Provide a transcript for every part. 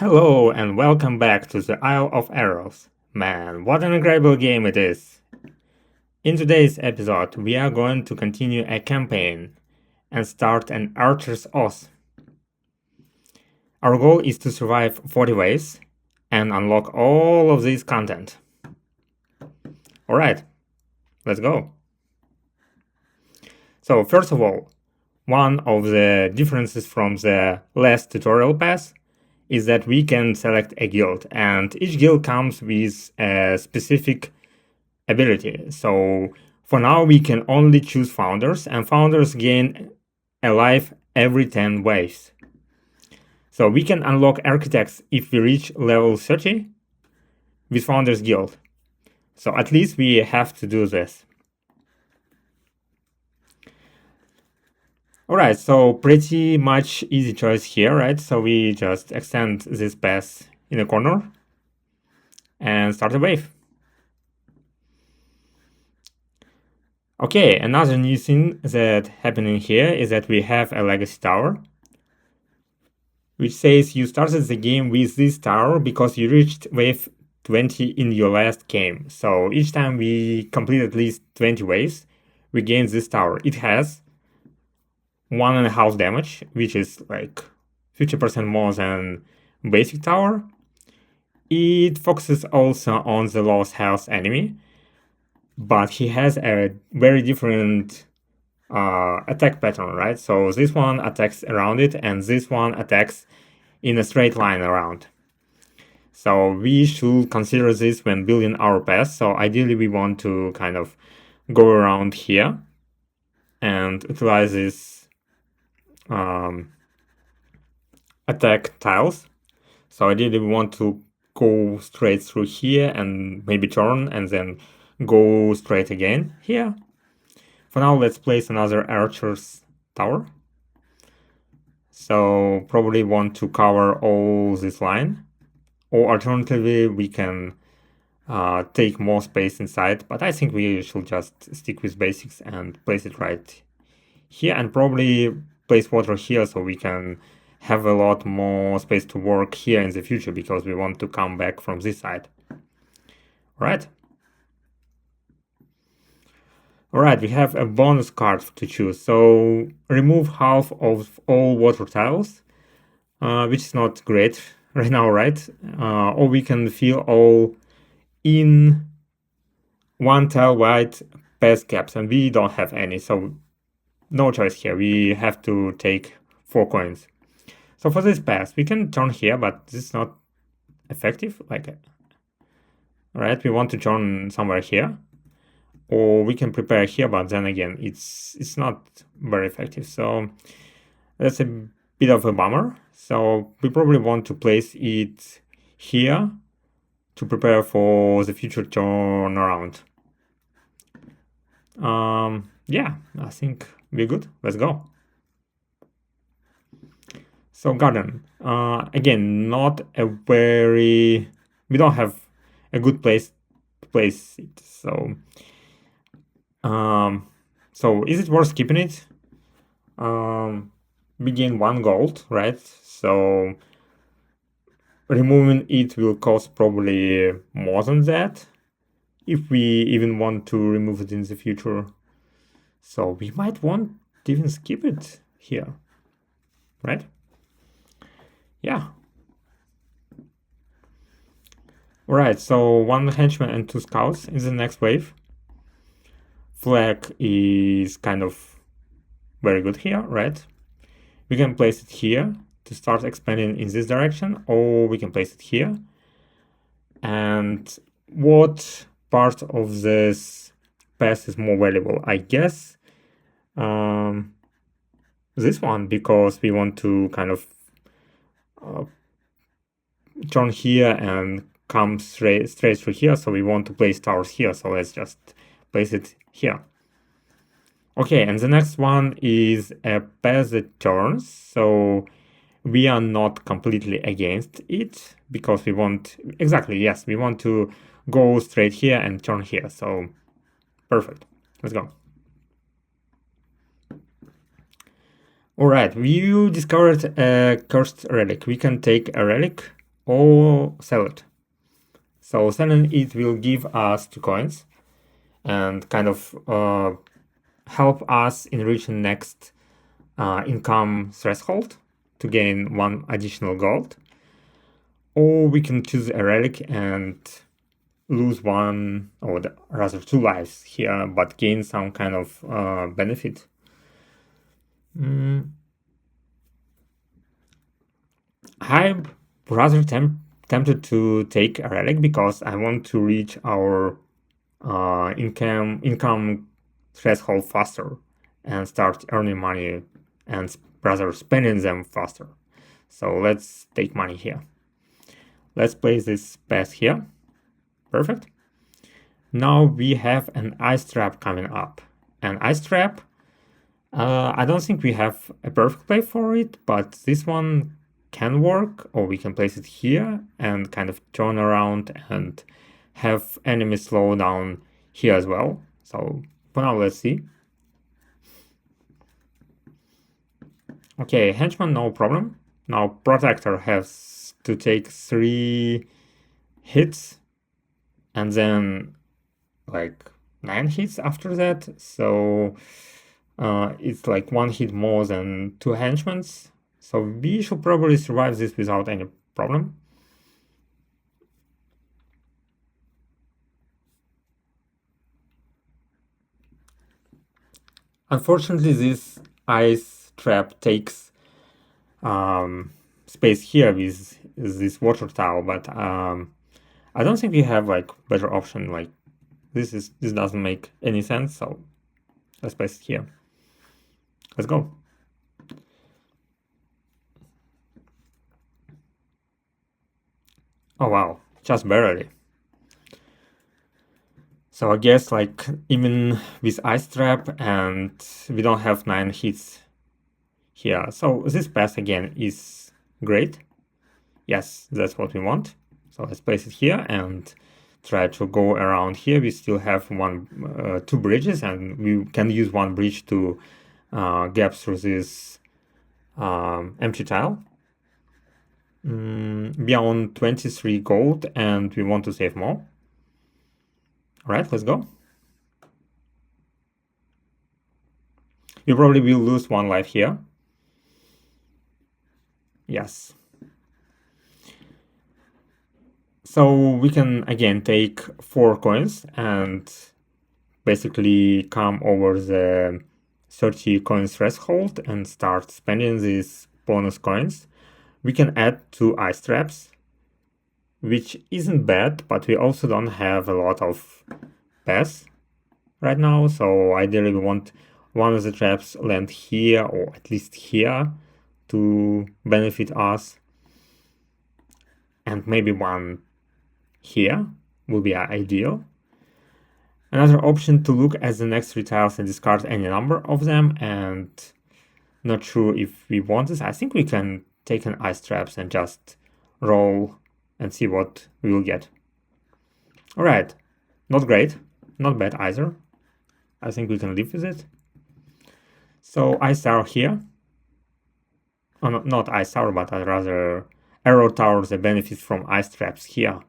Hello and welcome back to the Isle of Arrows. Man, what an incredible game it is! In today's episode, we are going to continue a campaign and start an Archer's Oath. Our goal is to survive 40 waves and unlock all of this content. Alright, let's go. So first of all, one of the differences from the last tutorial pass is that we can select a guild, and each guild comes with a specific ability. So for now, we can only choose founders, and founders gain a life every 10 waves. So we can unlock architects if we reach level 30 with founders guild. So at least we have to do this. Alright, so pretty much easy choice here, right? So we just extend this path in the corner and start a wave. Okay, another new thing that happening here is that we have a legacy tower, which says you started the game with this tower because you reached wave 20 in your last game. So each time we complete at least 20 waves, we gain this tower. It has 1.5 damage, which is like 50% more than basic tower. It focuses also on the lowest health enemy, but he has a very different attack pattern, right? So this one attacks around it, and this one attacks in a straight line around. So we should consider this when building our path. So ideally we want to kind of go around here and utilize this attack tiles. So ideally we want to go straight through here and maybe turn and then go straight again here. For now, let's place another archer's tower. So probably want to cover all this line, or alternatively we can take more space inside, but I think we should just stick with basics and place it right here, and probably place water here so we can have a lot more space to work here in the future because we want to come back from this side. Right? Alright, we have a bonus card to choose. So remove half of all water tiles, which is not great right now, right? Or we can fill all in one tile wide path gaps, and we don't have any, so no choice here. We have to take 4 coins. So for this path, we can turn here, but this is not effective. Alright, we want to turn somewhere here. Or we can prepare here, but then again, it's not very effective. So that's a bit of a bummer. So we probably want to place it here to prepare for the future turnaround. Yeah, I think we're good. Let's go. So garden, again, not a very, we don't have a good place to place it. So is it worth keeping it? We gain 1 gold, right? So removing it will cost probably more than that if we even want to remove it in the future. So we might want to even skip it here, right? Yeah. Alright, so 1 henchman and 2 scouts in the next wave. Flag is kind of very good here, right? We can place it here to start expanding in this direction, or we can place it here. And what part of this path is more valuable? I guess this one, because we want to kind of turn here and come straight through here, so we want to place towers here, so let's just place it here. Okay, and the next one is a path that turns, so we are not completely against it because we want, exactly, yes, we want to go straight here and turn here, so perfect. Let's go. Alright, you discovered a cursed relic. We can take a relic or sell it. So selling it will give us 2 coins and kind of help us in reaching next income threshold to gain 1 additional gold. Or we can choose a relic and lose 1 or rather 2 lives here, but gain some kind of benefit. I'm rather tempted to take a relic because I want to reach our income threshold faster and start earning money and rather spending them faster. So let's take money here. Let's place this path here. Perfect. Now we have an ice trap coming up. An ice trap, I don't think we have a perfect play for it, but this one can work, or we can place it here and kind of turn around and have enemies slow down here as well. So for now, let's see. Okay, henchman, no problem. Now protector has to take 3 hits and then like 9 hits after that. So it's like 1 hit more than 2 henchmen. So we should probably survive this without any problem. Unfortunately, this ice trap takes space here with this water tower, but I don't think we have like better option. Like this doesn't make any sense. So let's place it here. Let's go. Oh wow, just barely. So I guess like even with ice trap and we don't have 9 hits here. So this path again is great. Yes, that's what we want. So let's place it here and try to go around here. We still have 2 bridges and we can use 1 bridge to gap through this empty tile. We are on 23 gold and we want to save more. All right, let's go. You probably will lose 1 life here. Yes. So we can again take 4 coins and basically come over the 30 coins threshold and start spending these bonus coins. We can add 2 ice traps, which isn't bad, but we also don't have a lot of paths right now. So ideally we want 1 of the traps land here or at least here to benefit us. And maybe 1 here will be ideal. Another option to look at the next 3 tiles and discard any number of them, and not sure if we want this. I think we can take an ice traps and just roll and see what we will get. All right, not great, not bad either. I think we can live with it. So ice tower here. Oh, no, not ice tower, but rather arrow tower that benefits from ice traps here.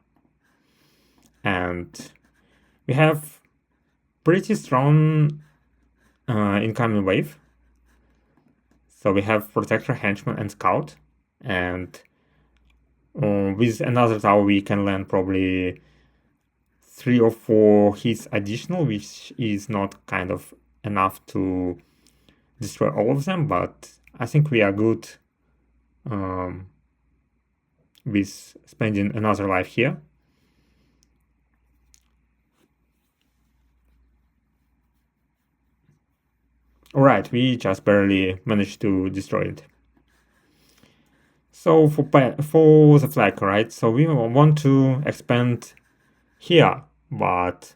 And we have pretty strong incoming wave. So we have protector, henchman, and scout. And with another tower we can land probably 3 or 4 hits additional, which is not kind of enough to destroy all of them, but I think we are good with spending another life here. Alright, we just barely managed to destroy it. So for the flag, right? So we want to expand here, but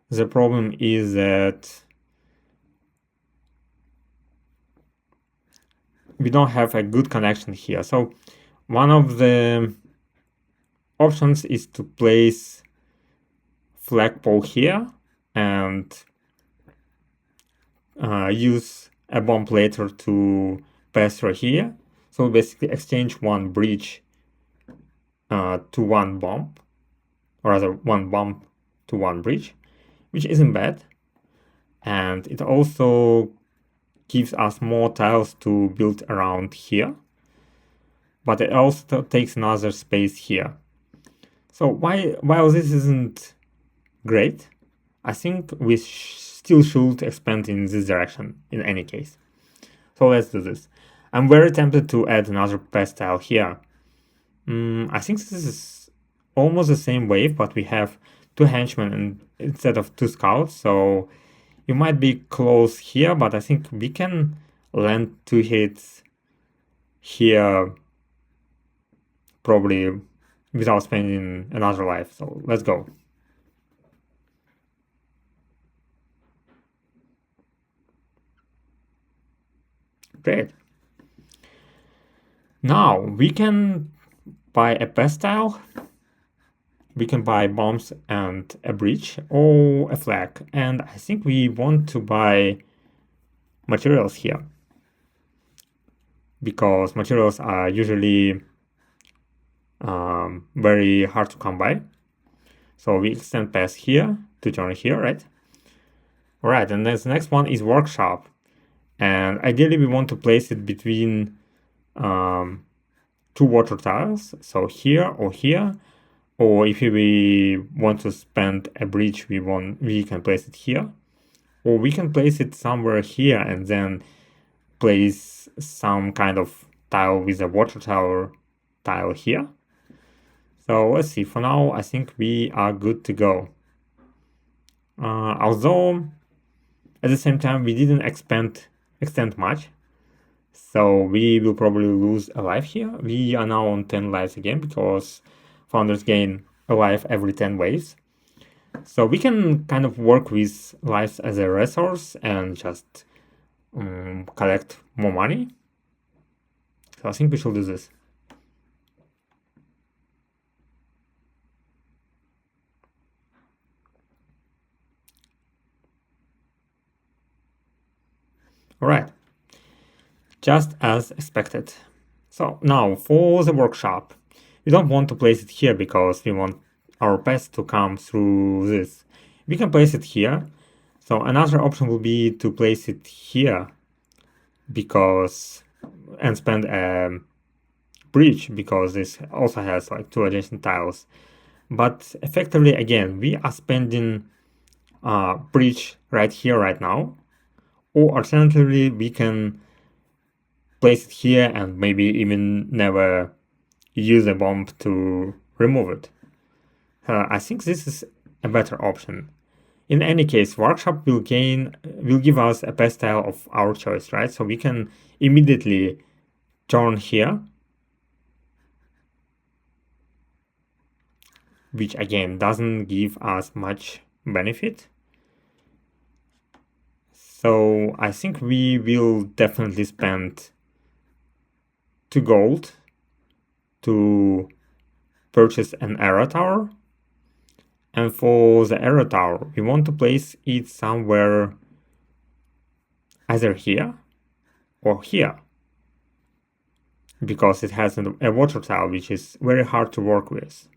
the problem is that we don't have a good connection here. So one of the options is to place flagpole here and use a bomb later to pass through here. So basically exchange 1 bridge to one bomb, or rather one bomb to one bridge, which isn't bad. And it also gives us more tiles to build around here, but it also takes another space here. So while this isn't great, I think we still should expand in this direction in any case. So let's do this. I'm very tempted to add another pest tile here. I think this is almost the same wave, but we have two henchmen instead of two scouts, so you might be close here, but I think we can land two hits here probably without spending another life. So let's go. Great. Now we can buy a pest tile, we can buy bombs and a bridge or a flag, and I think we want to buy materials here because materials are usually very hard to come by. So we extend past here to turn here, right? All right, and then the next one is workshop, and ideally we want to place it between two water tiles, so here or here, or if we want to spend a bridge, we can place it here, or we can place it somewhere here and then place some kind of tile with a water tower tile here. So let's see, for now I think we are good to go. Although at the same time we didn't extend much, so we will probably lose a life here. We are now on 10 lives again because founders gain a life every 10 waves. So we can kind of work with lives as a resource and just collect more money. So I think we should do this. All right, just as expected. So now for the workshop, we don't want to place it here because we want our pest to come through this. We can place it here. So another option will be to place it here and spend a bridge because this also has like two adjacent tiles. But effectively, again, we are spending bridge right here, right now. Or alternatively, we can place it here and maybe even never use a bomb to remove it. I think this is a better option. In any case, workshop will give us a pest tile of our choice, right? So we can immediately turn here, which again doesn't give us much benefit. So I think we will definitely spend 2 gold to purchase an arrow tower. And for the arrow tower, we want to place it somewhere either here or here, because it has a water tile, which is very hard to work with.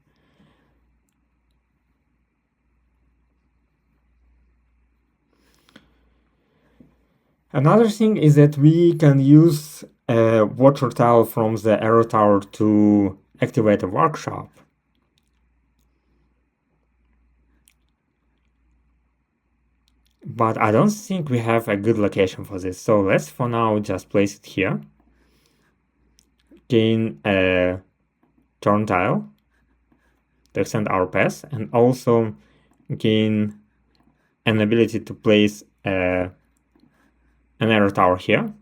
Another thing is that we can use a water tile from the arrow tower to activate a workshop. But I don't think we have a good location for this. So let's for now just place it here. Gain a turn tile to extend our path, and also gain an ability to place an arrow tower here.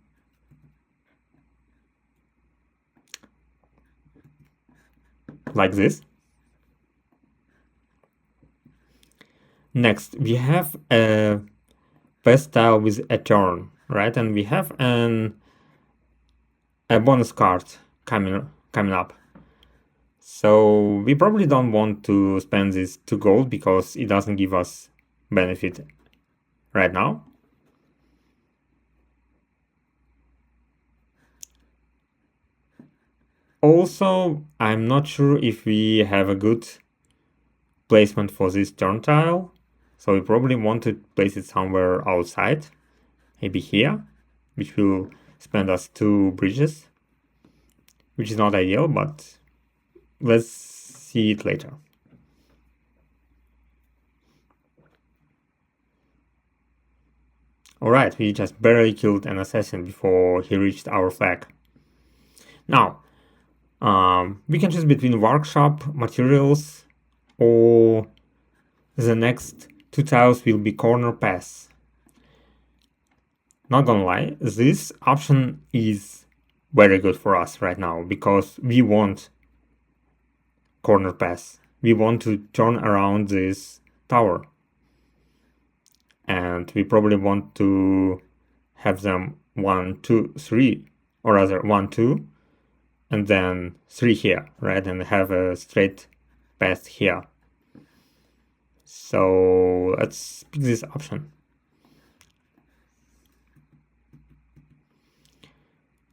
Like this. Next, we have a pest tile with a turn, right? And we have a bonus card coming up. So we probably don't want to spend this 2 gold because it doesn't give us benefit right now. Also, I'm not sure if we have a good placement for this turn tile. So we probably want to place it somewhere outside, maybe here, which will spend us 2 bridges, which is not ideal, but let's see it later. Alright, we just barely killed an assassin before he reached our flag. Now, we can choose between workshop, materials, or the next 2 tiles will be corner pass. Not gonna lie, this option is very good for us right now because we want corner pass. We want to turn around this tower. And we probably want to have them 1, 2, 3, or rather 1, 2, and then 3 here, right? And have a straight path here. So let's pick this option.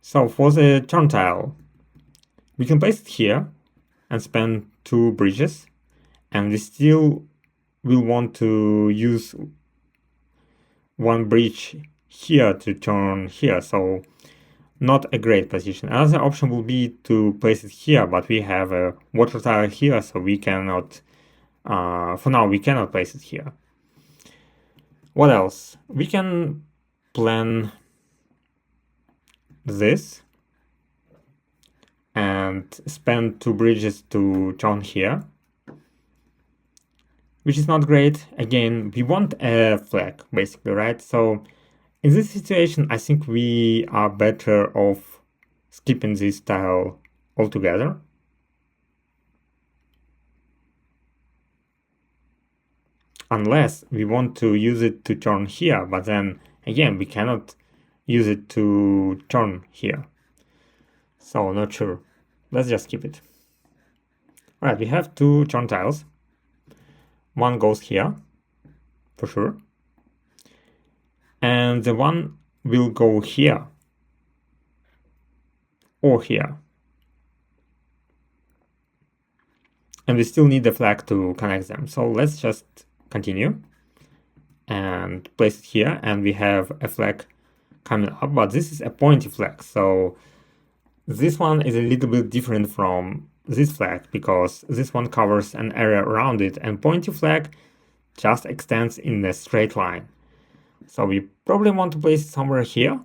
So for the turn tile, we can place it here and spend 2 bridges, and we still will want to use 1 bridge here to turn here, so not a great position. Another option will be to place it here, but we have a water tile here, so we cannot, for now, we cannot place it here. What else? We can plan this and spend 2 bridges to turn here, which is not great. Again, we want a flag, basically, right? So in this situation, I think we are better off skipping this tile altogether. Unless we want to use it to turn here, but then, again, we cannot use it to turn here. So, not sure. Let's just skip it. Alright, we have 2 turn tiles. One goes here, for sure. And the one will go here, or here. And we still need the flag to connect them. So let's just continue and place it here, and we have a flag coming up, but this is a pointy flag. So this one is a little bit different from this flag because this one covers an area around it, and pointy flag just extends in a straight line. So we probably want to place it somewhere here.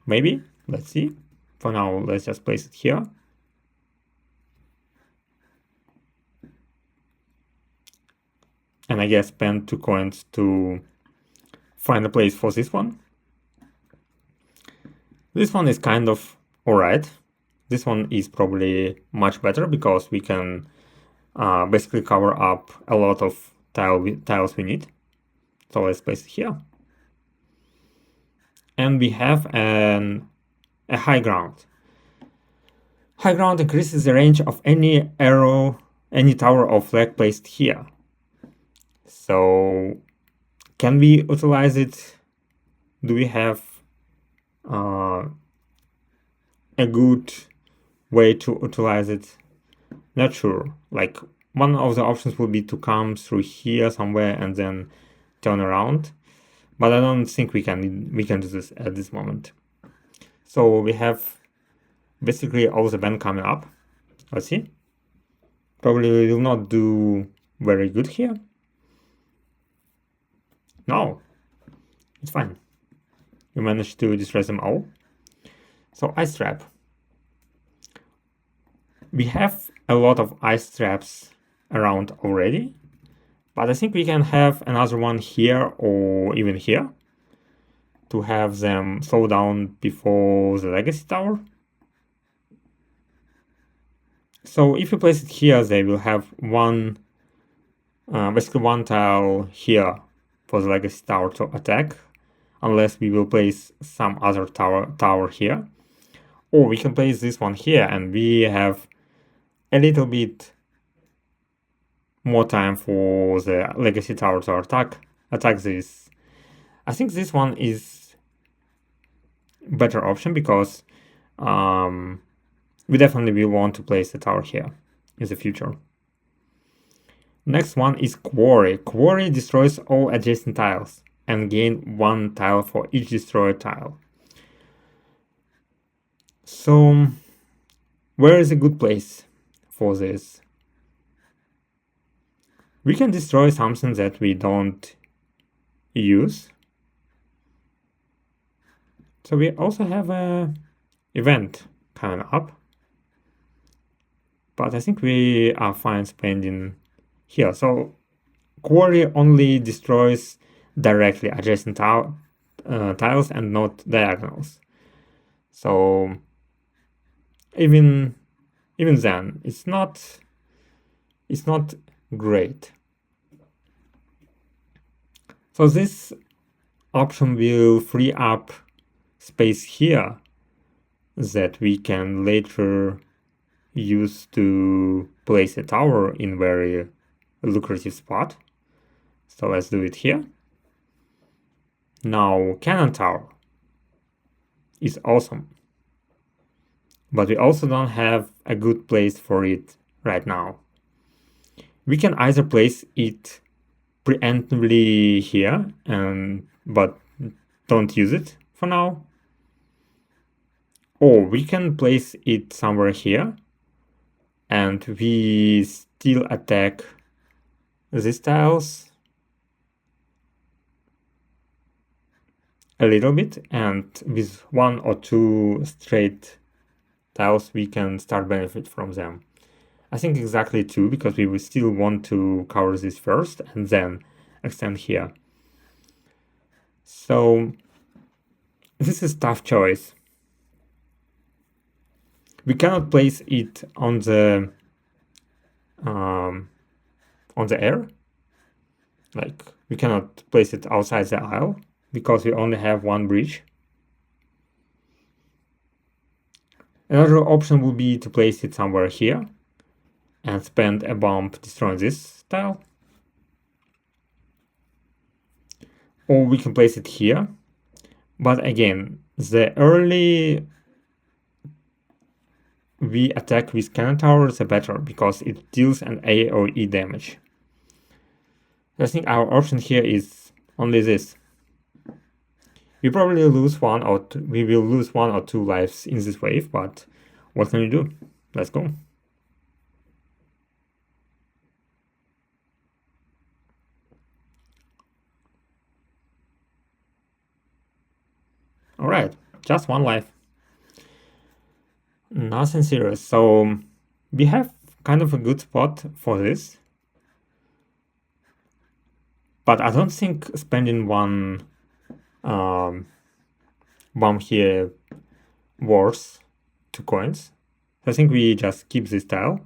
Maybe, let's see. For now, let's just place it here. And I guess spend 2 coins to find a place for this one. This one is kind of alright. This one is probably much better because we can basically cover up a lot of tiles we need. So let's place it here. And we have a high ground. High ground increases the range of any arrow, any tower or flag placed here. So can we utilize it? Do we have a good way to utilize it? Not sure. Like, one of the options would be to come through here somewhere and then turn around, but I don't think we can do this at this moment. So we have basically all the band coming up. Let's see. Probably we will not do very good here. No, it's fine. We managed to destroy them all. So ice trap. We have a lot of ice traps around already, but I think we can have another one here or even here to have them slow down before the legacy tower. So if you place it here, they will have basically one tile here for the legacy tower to attack, unless we will place some other tower here. Or we can place this one here and we have a little bit more time for the legacy tower to attack this. I think this one is better option because we definitely will want to place a tower here in the future. Next one is Quarry. Quarry destroys all adjacent tiles and gain 1 tile for each destroyed tile. So, where is a good place for this? We can destroy something that we don't use. So we also have an event coming up. But I think we are fine spending here. So Quarry only destroys directly adjacent tiles and not diagonals. So even then, it's not great. So this option will free up space here that we can later use to place a tower in very lucrative spot. So let's do it here. Now Cannon Tower is awesome, but we also don't have a good place for it right now. We can either place it preemptively here, but don't use it for now, or we can place it somewhere here and we still attack these tiles a little bit, and with 1 or 2 straight tiles we can start benefit from them. I think exactly 2, because we will still want to cover this first and then extend here. So this is tough choice. We cannot place it on the air. Like, we cannot place it outside the aisle because we only have 1 bridge. Another option would be to place it somewhere here and spend a bomb destroying this tile. Or we can place it here. But again, the early we attack with Cannon Tower, the better, because it deals an A or E damage. I think our option here is only this. We probably lose we will lose 1 or 2 lives in this wave, but what can we do? Let's go. All right, just 1 life. Nothing serious. So we have kind of a good spot for this. But I don't think spending 1 bomb here worth 2 coins. I think we just keep this tile.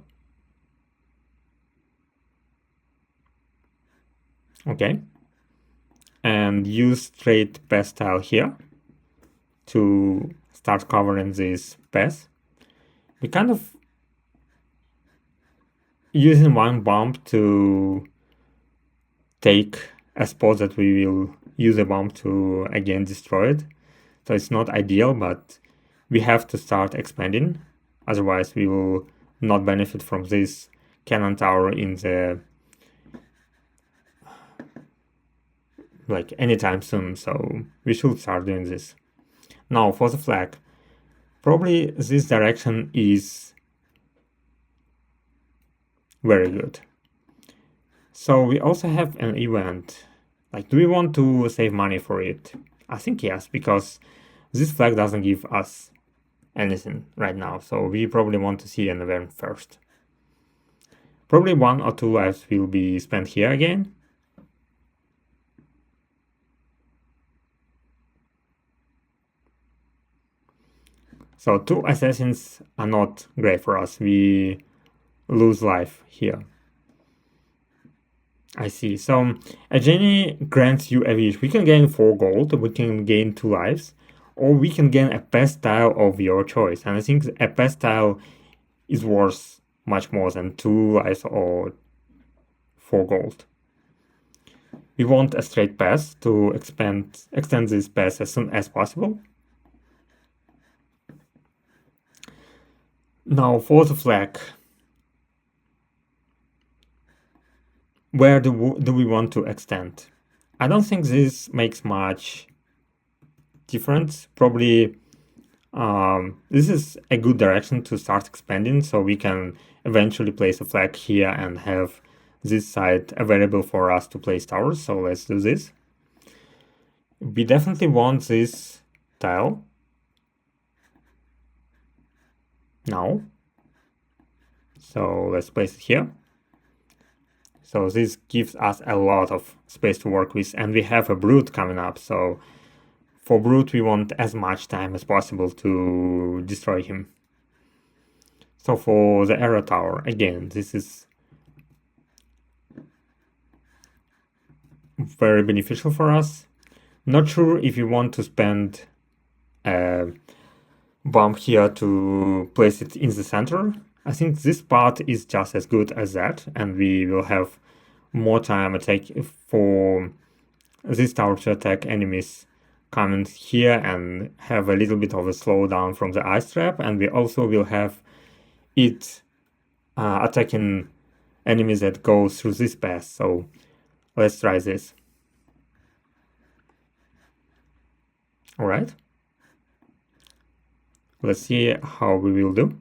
Okay. And use straight pass tile here to start covering this pass. We kind of using 1 bomb to take a spot that we will use a bomb to again destroy it. So it's not ideal, but we have to start expanding. Otherwise we will not benefit from this Cannon Tower in the anytime soon. So we should start doing this. Now for the flag, probably this direction is very good. So we also have an event. Do we want to save money for it? I think yes, because this flag doesn't give us anything right now. So we probably want to see an event first. Probably 1 or 2 lives will be spent here again. So 2 assassins are not great for us. We lose life here. I see. So a genie grants you a wish. We can gain 4 gold, we can gain 2 lives, or we can gain a pass tile of your choice. And I think a pass tile is worth much more than 2 lives or 4 gold. We want a straight pass to extend this pass as soon as possible. Now for the flag, where do we want to extend? I don't think this makes much difference. Probably this is a good direction to start expanding, so we can eventually place a flag here and have this side available for us to place towers. So let's do this. We definitely want this tile now. So let's place it here. So this gives us a lot of space to work with, and we have a Brute coming up. So for Brute, we want as much time as possible to destroy him. So for the Arrow Tower, again, this is very beneficial for us. Not sure if you want to spend a bump here to place it in the center. I think this part is just as good as that, and we will have more time attack for this tower to attack enemies coming here and have a little bit of a slowdown from the ice trap, and we also will have it attacking enemies that go through this path. So let's try this. All right. Let's see how we will do.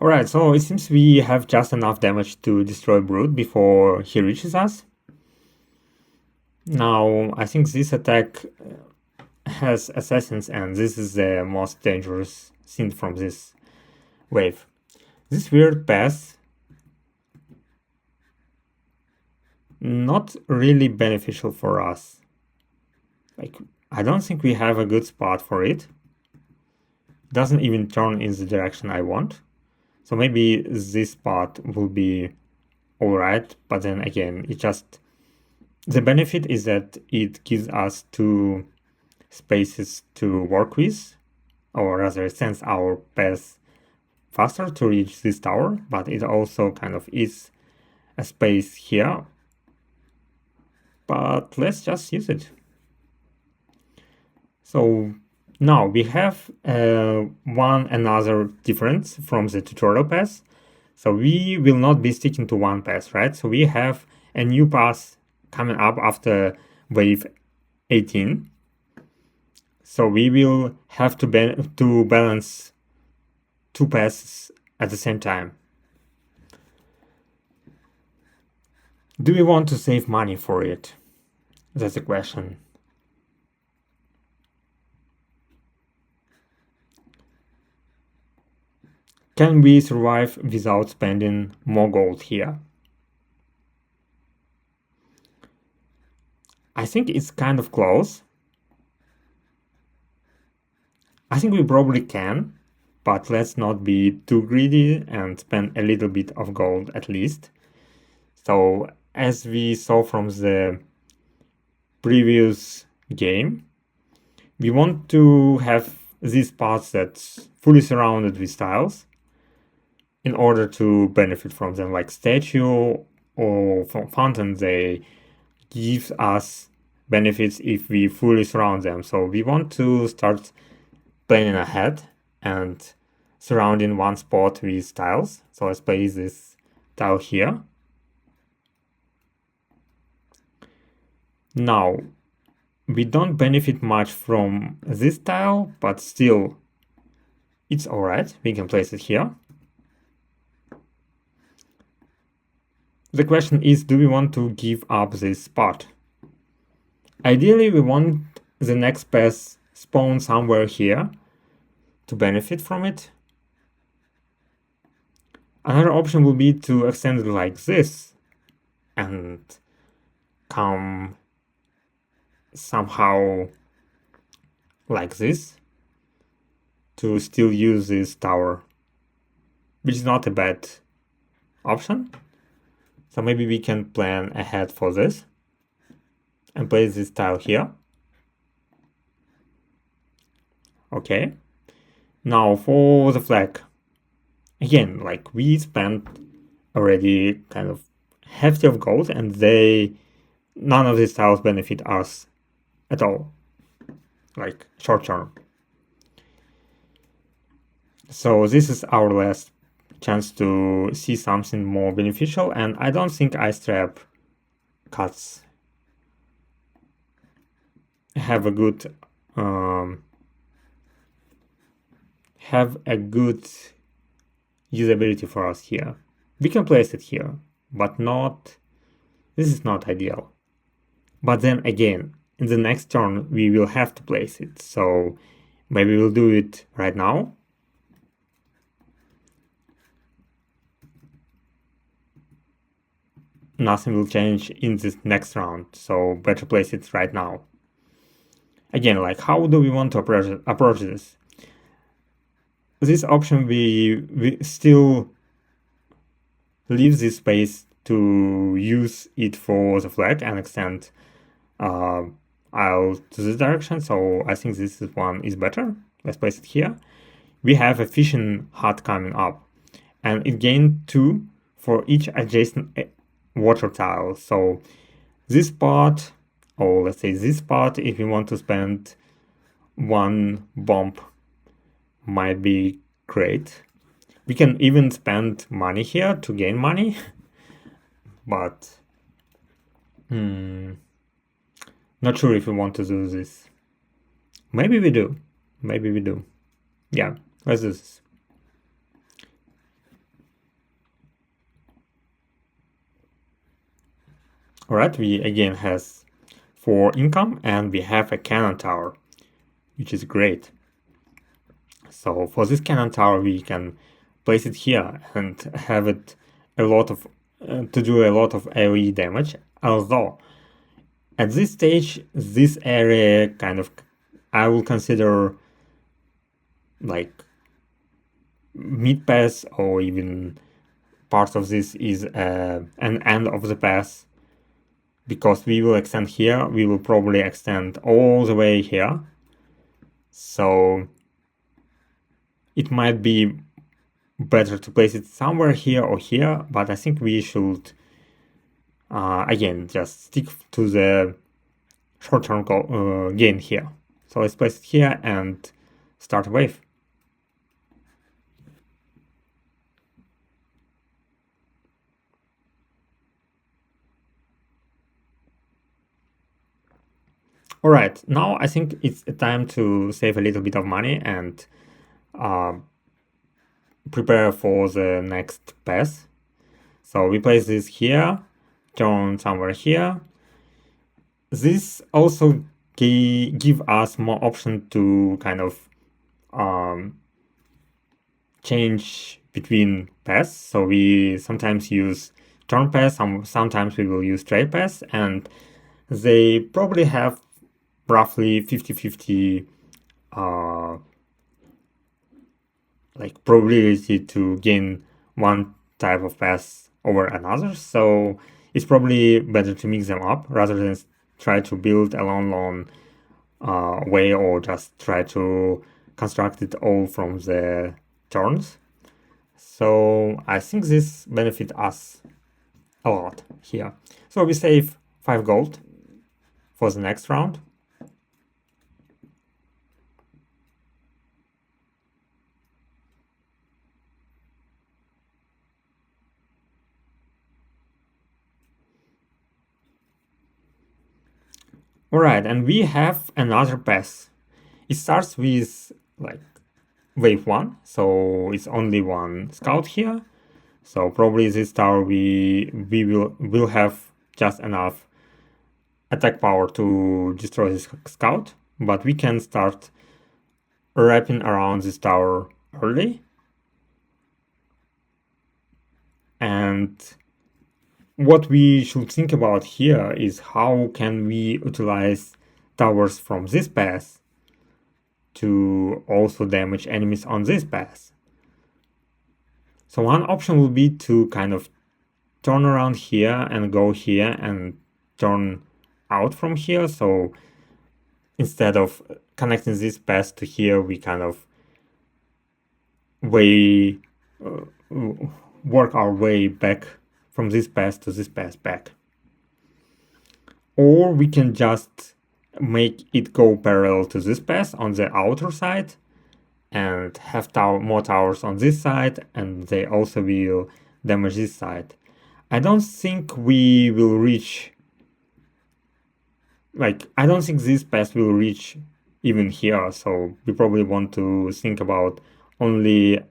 Alright, so it seems we have just enough damage to destroy Brute before he reaches us. Now, I think this attack has assassins, and this is the most dangerous thing from this wave. This weird path, not really beneficial for us. Like, I don't think we have a good spot for it. Doesn't even turn in the direction I want. So maybe this part will be alright, but then again, it just... The benefit is that it gives us two spaces to work with, or rather sends our path faster to reach this tower, but it also kind of is a space here. But let's just use it. So now we have one another difference from the tutorial path. So we will not be sticking to one path, right? So we have a new path coming up after wave 18. So we will have to balance two paths at the same time. Do we want to save money for it? That's the question. Can we survive without spending more gold here? I think it's kind of close. I think we probably can, but let's not be too greedy and spend a little bit of gold at least. So as we saw from the previous game, we want to have these parts that's fully surrounded with tiles in order to benefit from them, like statue or fountain. They give us benefits if we fully surround them. So we want to start planning ahead and surrounding one spot with tiles. So let's place this tile here. Now, we don't benefit much from this tile, but still it's alright. We can place it here. The question is, do we want to give up this spot? Ideally, we want the next path spawn somewhere here to benefit from it. Another option would be to extend it like this and come somehow like this to still use this tower, which is not a bad option. So maybe we can plan ahead for this and place this tile here. Okay. Now for the flag, again, like we spent already kind of hefty of gold, and none of these tiles benefit us at all, like short term. So this is our last chance to see something more beneficial, and I don't think ice trap cuts have a good usability for us here. We can place it here, but this is not ideal. But then again, in the next turn, we will have to place it. So maybe we'll do it right now. Nothing will change in this next round, so better place it right now. Again, like how do we want to approach this? This option, we still leave this space to use it for the flag and extend out to this direction. So I think this one is better. Let's place it here. We have a fishing hut coming up, and it gained 2 for each adjacent water tile. So this part, or let's say this part, if we want to spend 1 bomb, might be great. We can even spend money here to gain money, but not sure if we want to do this. Maybe we do. Maybe we do. Yeah, let's do this. Alright, we again has 4 income, and we have a cannon tower, which is great. So for this cannon tower, we can place it here and have it to do a lot of AoE damage. Although at this stage, this area kind of I will consider like mid pass, or even part of this is an end of the pass, because we will extend here. We will probably extend all the way here. So it might be better to place it somewhere here or here, but I think we should, again, just stick to the short-term gain here. So let's place it here and start a wave. All right, now I think it's time to save a little bit of money and prepare for the next pass. So we place this here, turn somewhere here. This also give us more option to kind of change between paths. So we sometimes use turn pass, sometimes we will use trade pass, and they probably have roughly 50-50 like probability to gain one type of pass over another. So it's probably better to mix them up rather than try to build a long way, or just try to construct it all from the turns. So I think this benefits us a lot here. So we save 5 gold for the next round. All right, and we have another pass. It starts with like wave 1, so it's only 1 scout here. So probably this tower we will have just enough attack power to destroy this scout, but we can start wrapping around this tower early. And what we should think about here is how can we utilize towers from this path to also damage enemies on this path. So one option will be to kind of turn around here and go here and turn out from here. So instead of connecting this path to here, we kind of way work our way back from this path to this path back. Or we can just make it go parallel to this path on the outer side and have more towers on this side, and they also will damage this side. I don't think we will reach, I don't think this path will reach even here, so we probably want to think about only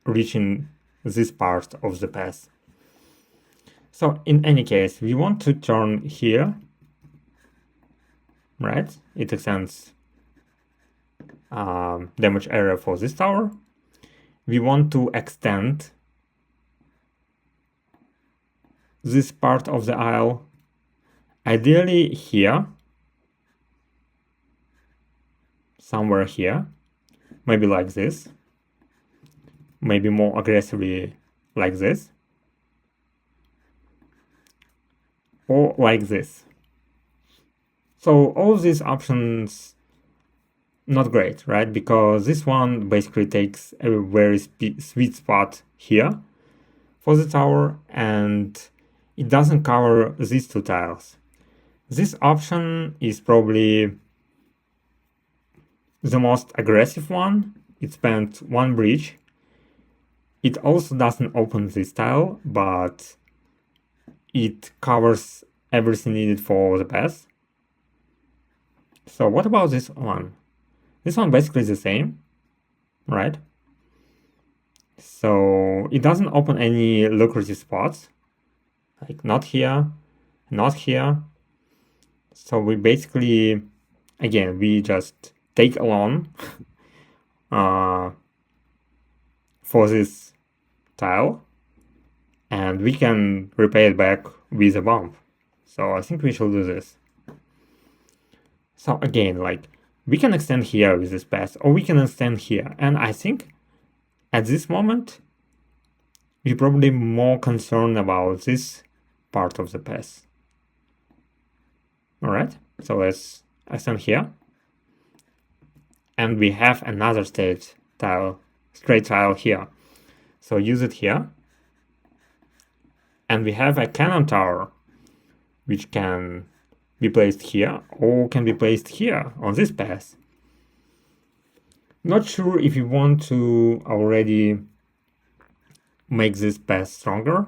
reaching this part of the path. So in any case, we want to turn here, right? It extends damage area for this tower. We want to extend this part of the aisle, ideally here, somewhere here, maybe like this, maybe more aggressively like this, or like this. So all of these options, not great, right? Because this one basically takes a very sweet spot here for the tower, and it doesn't cover these two tiles. This option is probably the most aggressive one. It spans one bridge. It also doesn't open this tile, but it covers everything needed for the path. So what about this one? This one basically is the same, right? So it doesn't open any lucrative spots, like not here, not here. So we basically, again, we just take a loan for this tile, and we can repay it back with a bump. So I think we should do this. So again, we can extend here with this path, or we can extend here. And I think at this moment, we're probably more concerned about this part of the path. All right, so let's extend here. And we have another straight tile here. So use it here. And we have a cannon tower, which can be placed here or can be placed here on this path. Not sure if you want to already make this path stronger.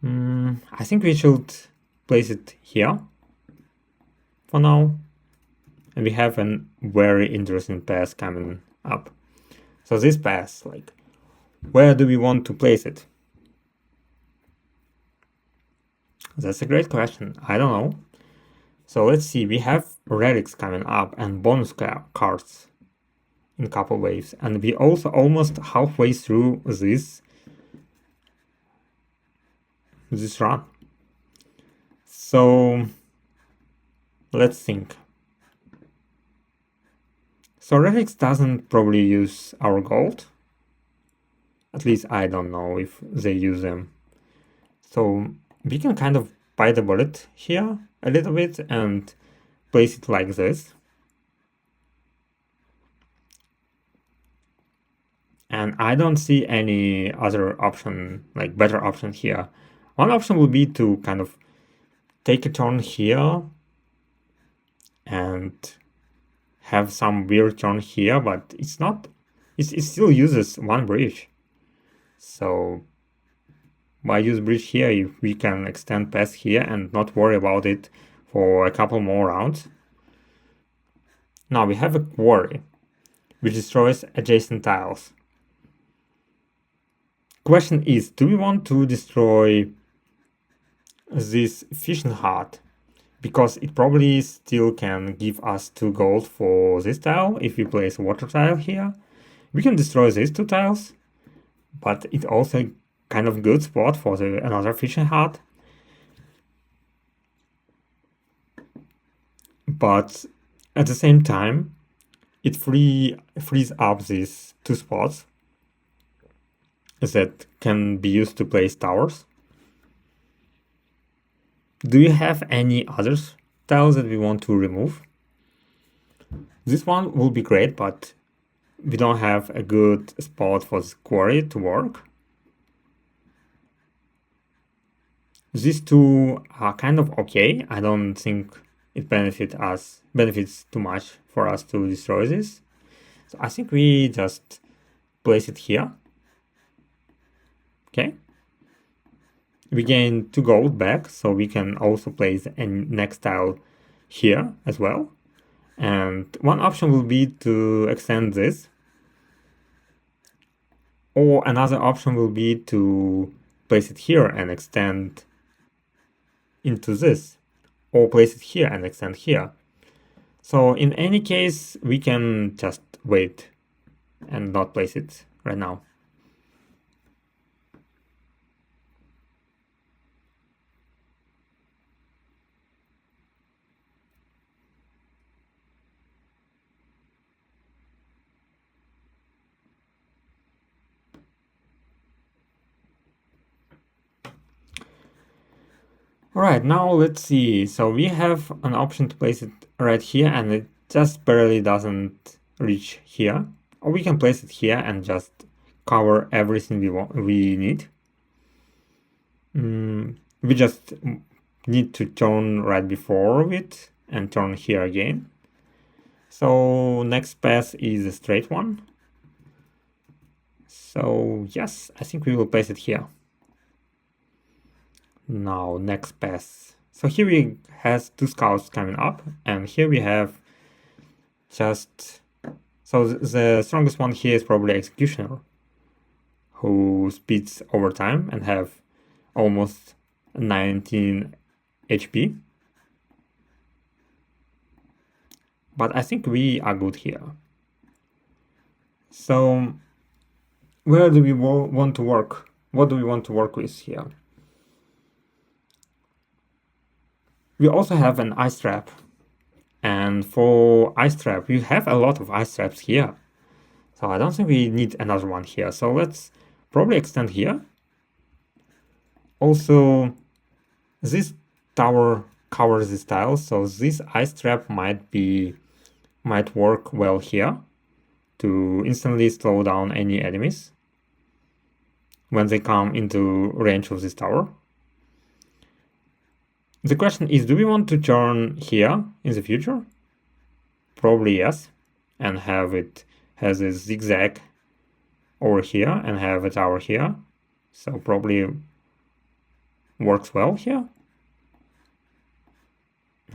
I think we should place it here for now. And we have a very interesting path coming up. So this path, where do we want to place it? That's a great question. I don't know. So let's see. We have relics coming up and bonus cards in a couple waves. And we also almost halfway through this run. So let's think. So relics doesn't probably use our gold. At least I don't know if they use them. So we can kind of bite the bullet here a little bit and place it like this. And I don't see any other option, better option here. One option would be to kind of take a turn here and have some weird turn here, but it's not, it still uses one bridge. So why use bridge here if we can extend past here and not worry about it for a couple more rounds? Now we have a quarry, which destroys adjacent tiles. Question is, do we want to destroy this fishing hut? Because it probably still can give us 2 gold for this tile if we place a water tile here. We can destroy these 2 tiles, but it also kind of good spot for another fishing hut. But at the same time, it frees up these 2 spots that can be used to place towers. Do you have any other tiles that we want to remove? This one will be great, but we don't have a good spot for this quarry to work. These two are kind of okay. I don't think it benefits too much for us to destroy this. So I think we just place it here. Okay. We gain 2 gold back, so we can also place a next tile here as well. And one option will be to extend this. Or another option will be to place it here and extend into this. Or place it here and extend here. So in any case, we can just wait and not place it right now. All right, now let's see. So we have an option to place it right here, and it just barely doesn't reach here. Or we can place it here and just cover everything we need. We just need to turn right before it and turn here again. So next pass is a straight one. So yes, I think we will place it here. Now next pass. So here we has 2 scouts coming up, and here we have just, so the strongest one here is probably Executioner, who speeds over time and have almost 19 HP. But I think we are good here. So where do we want to work? What do we want to work with here? We also have an ice trap. And for ice trap, we have a lot of ice traps here. So I don't think we need another one here. So let's probably extend here. Also, this tower covers this tile, so this ice trap might work well here to instantly slow down any enemies when they come into range of this tower. The question is, do we want to turn here in the future? Probably yes, and have it has a zigzag over here and have a tower here. So probably works well here.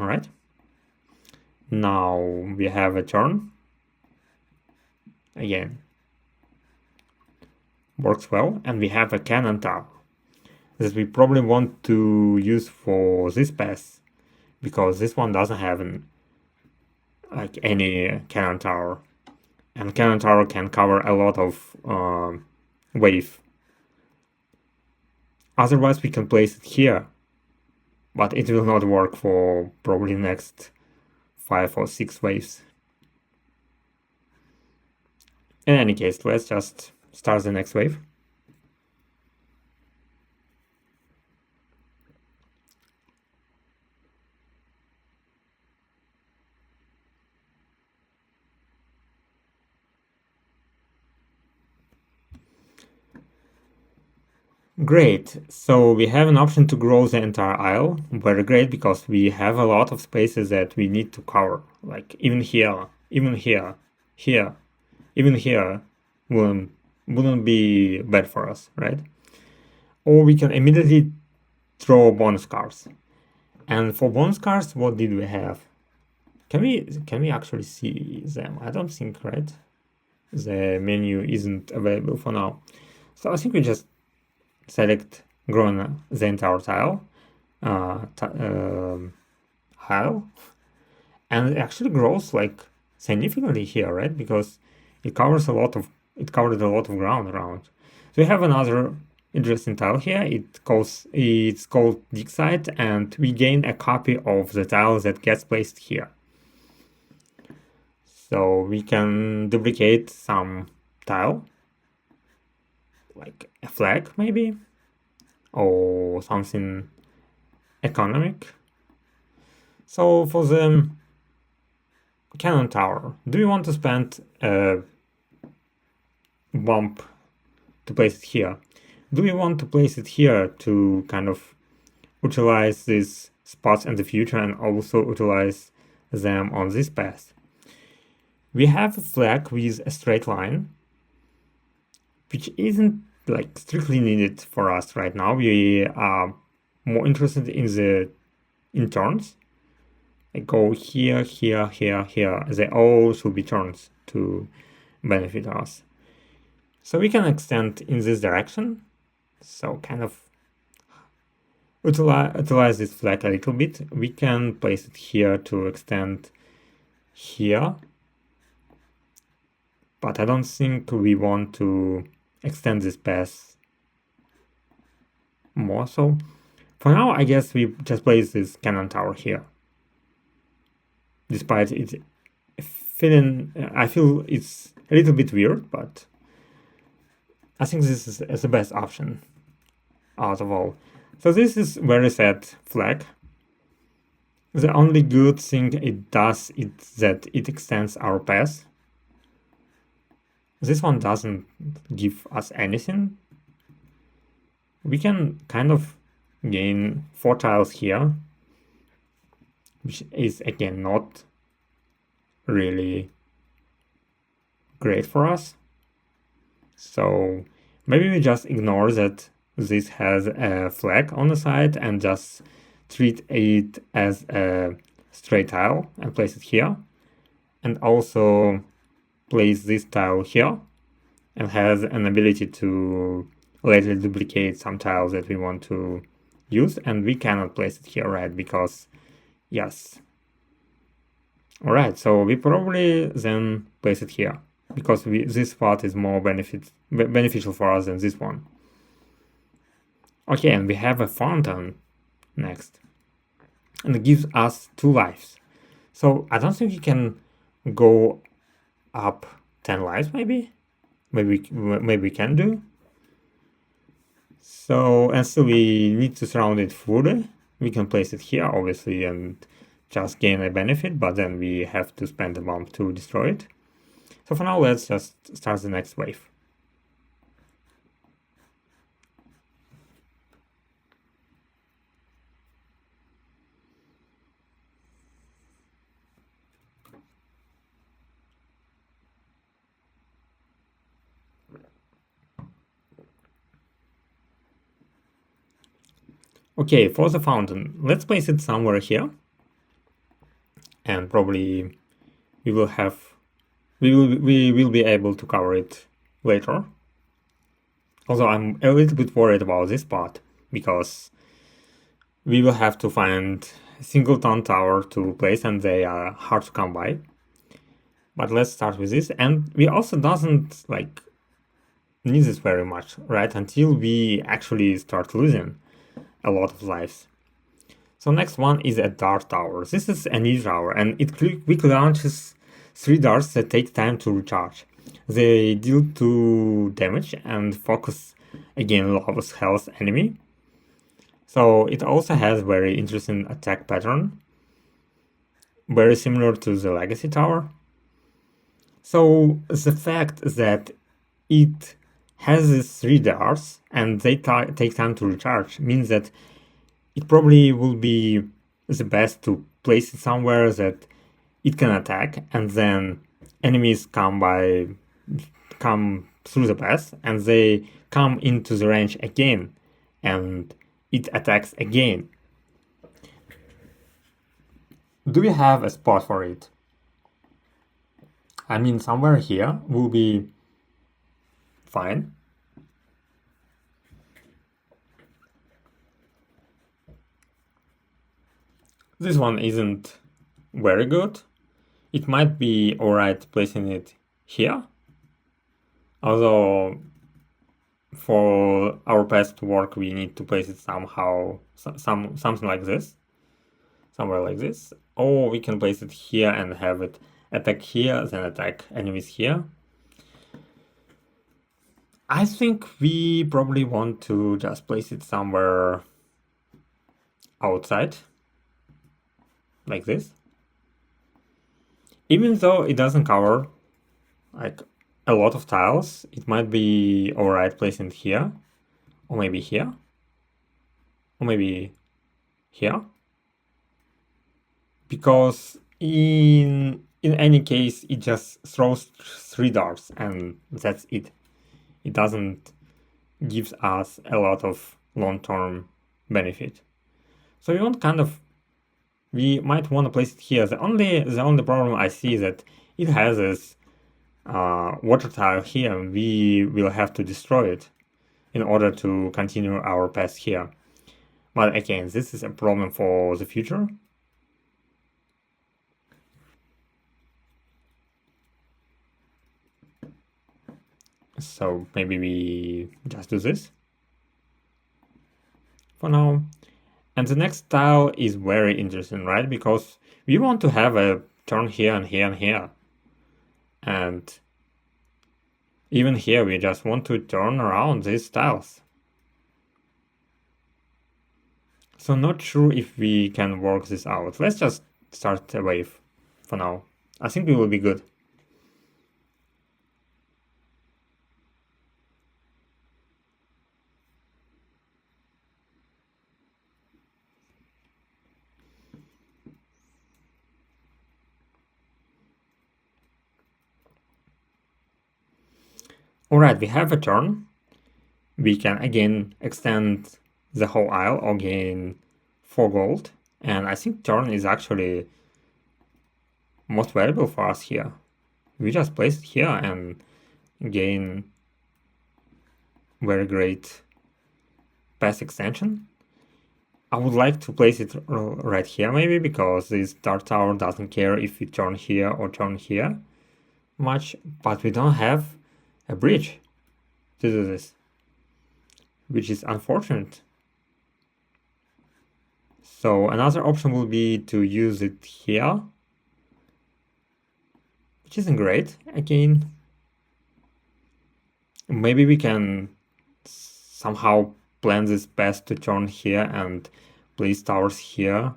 All right. Now we have a turn. Again, works well, and we have a cannon tower that we probably want to use for this pass, because this one doesn't have any cannon tower, and cannon tower can cover a lot of wave. Otherwise we can place it here, but it will not work for probably next 5 or 6 waves. In any case, let's just start the next wave. Great, so we have an option to grow the entire isle. Very great, because we have a lot of spaces that we need to cover. Like even here, even here, here, even here wouldn't be bad for us, right? Or we can immediately throw bonus cards. And for bonus cards, what did we have? Can we actually see them? I don't think, right? The menu isn't available for now. So I think we just select grown the entire tile, and it actually grows like significantly here, right? Because it covered a lot of ground around. So we have another interesting tile here. It's called Dig Site, and we gain a copy of the tile that gets placed here. So we can duplicate some tile, like a flag maybe, or something economic. So for the cannon tower, do you want to spend bump to place it here. Do we want to place it here to kind of utilize these spots in the future and also utilize them on this path? We have a flag with a straight line, which isn't like strictly needed for us right now. We are more interested in turns. I go here, here, here, here. They all should be turns to benefit us. So we can extend in this direction. So kind of utilize this flag a little bit. We can place it here to extend here. But I don't think we want to extend this path more. So for now, I guess we just place this cannon tower here. Despite it feeling, I feel it's a little bit weird, but I think this is the best option out of all. So this is very set flag. The only good thing it does is that it extends our path. This one doesn't give us anything. We can kind of gain 4 tiles here, which is again not really great for us. So maybe we just ignore that this has a flag on the side and just treat it as a straight tile and place it here. And also place this tile here and has an ability to later duplicate some tiles that we want to use, and we cannot place it here, right? Because yes. Alright, so we probably then place it here because this spot is more beneficial for us than this one. Okay, and we have a fountain next, and it gives us 2 lives. So I don't think we can go up 10 lives, maybe we can do. So, and still we need to surround it fully. We can place it here, obviously, and just gain a benefit, but then we have to spend a bomb to destroy it. So for now, let's just start the next wave. Okay, for the fountain, let's place it somewhere here. And probably we will be able to cover it later. Although I'm a little bit worried about this part, because we will have to find a singleton tower to place, and they are hard to come by. But let's start with this, and we also doesn't like need this very much, right? Until we actually start losing a lot of lives. So next one is a dart tower. This is an E tower, and it quickly launches 3 darts that take time to recharge. They deal 2 damage and focus again lowest health enemy. So it also has very interesting attack pattern, very similar to the Legacy Tower. So the fact that it has these 3 darts and they take time to recharge means that it probably will be the best to place it somewhere that it can attack, and then enemies come through the path and they come into the range again and it attacks again. Do we have a spot for it? I mean, somewhere here will be fine. This one isn't very good. It might be alright placing it here. Although for our path to work, we need to place it somehow, something like this. Somewhere like this. Or we can place it here and have it attack here, then attack enemies here. I think we probably want to just place it somewhere outside, like this. Even though it doesn't cover like a lot of tiles, it might be alright placing it here, or maybe here, or maybe here, because in any case it just throws 3 darts and that's it. It doesn't give us a lot of long-term benefit. So we might want to place it here. The only problem I see is that it has this water tile here, and we will have to destroy it in order to continue our path here. But again, this is a problem for the future. So maybe we just do this for now. And the next tile is very interesting, right? Because we want to have a turn here and here and here. And even here, we just want to turn around these tiles. So not sure if we can work this out. Let's just start a wave for now. I think we will be good. Alright, we have a turn. We can again extend the whole aisle or gain 4 gold. And I think turn is actually most valuable for us here. We just place it here and gain very great path extension. I would like to place it right here maybe, because this Dark Tower doesn't care if we turn here or turn here much, but we don't have a bridge to do this, which is unfortunate. So another option will be to use it here, which isn't great. Again, maybe we can somehow plan this path to turn here and place towers here,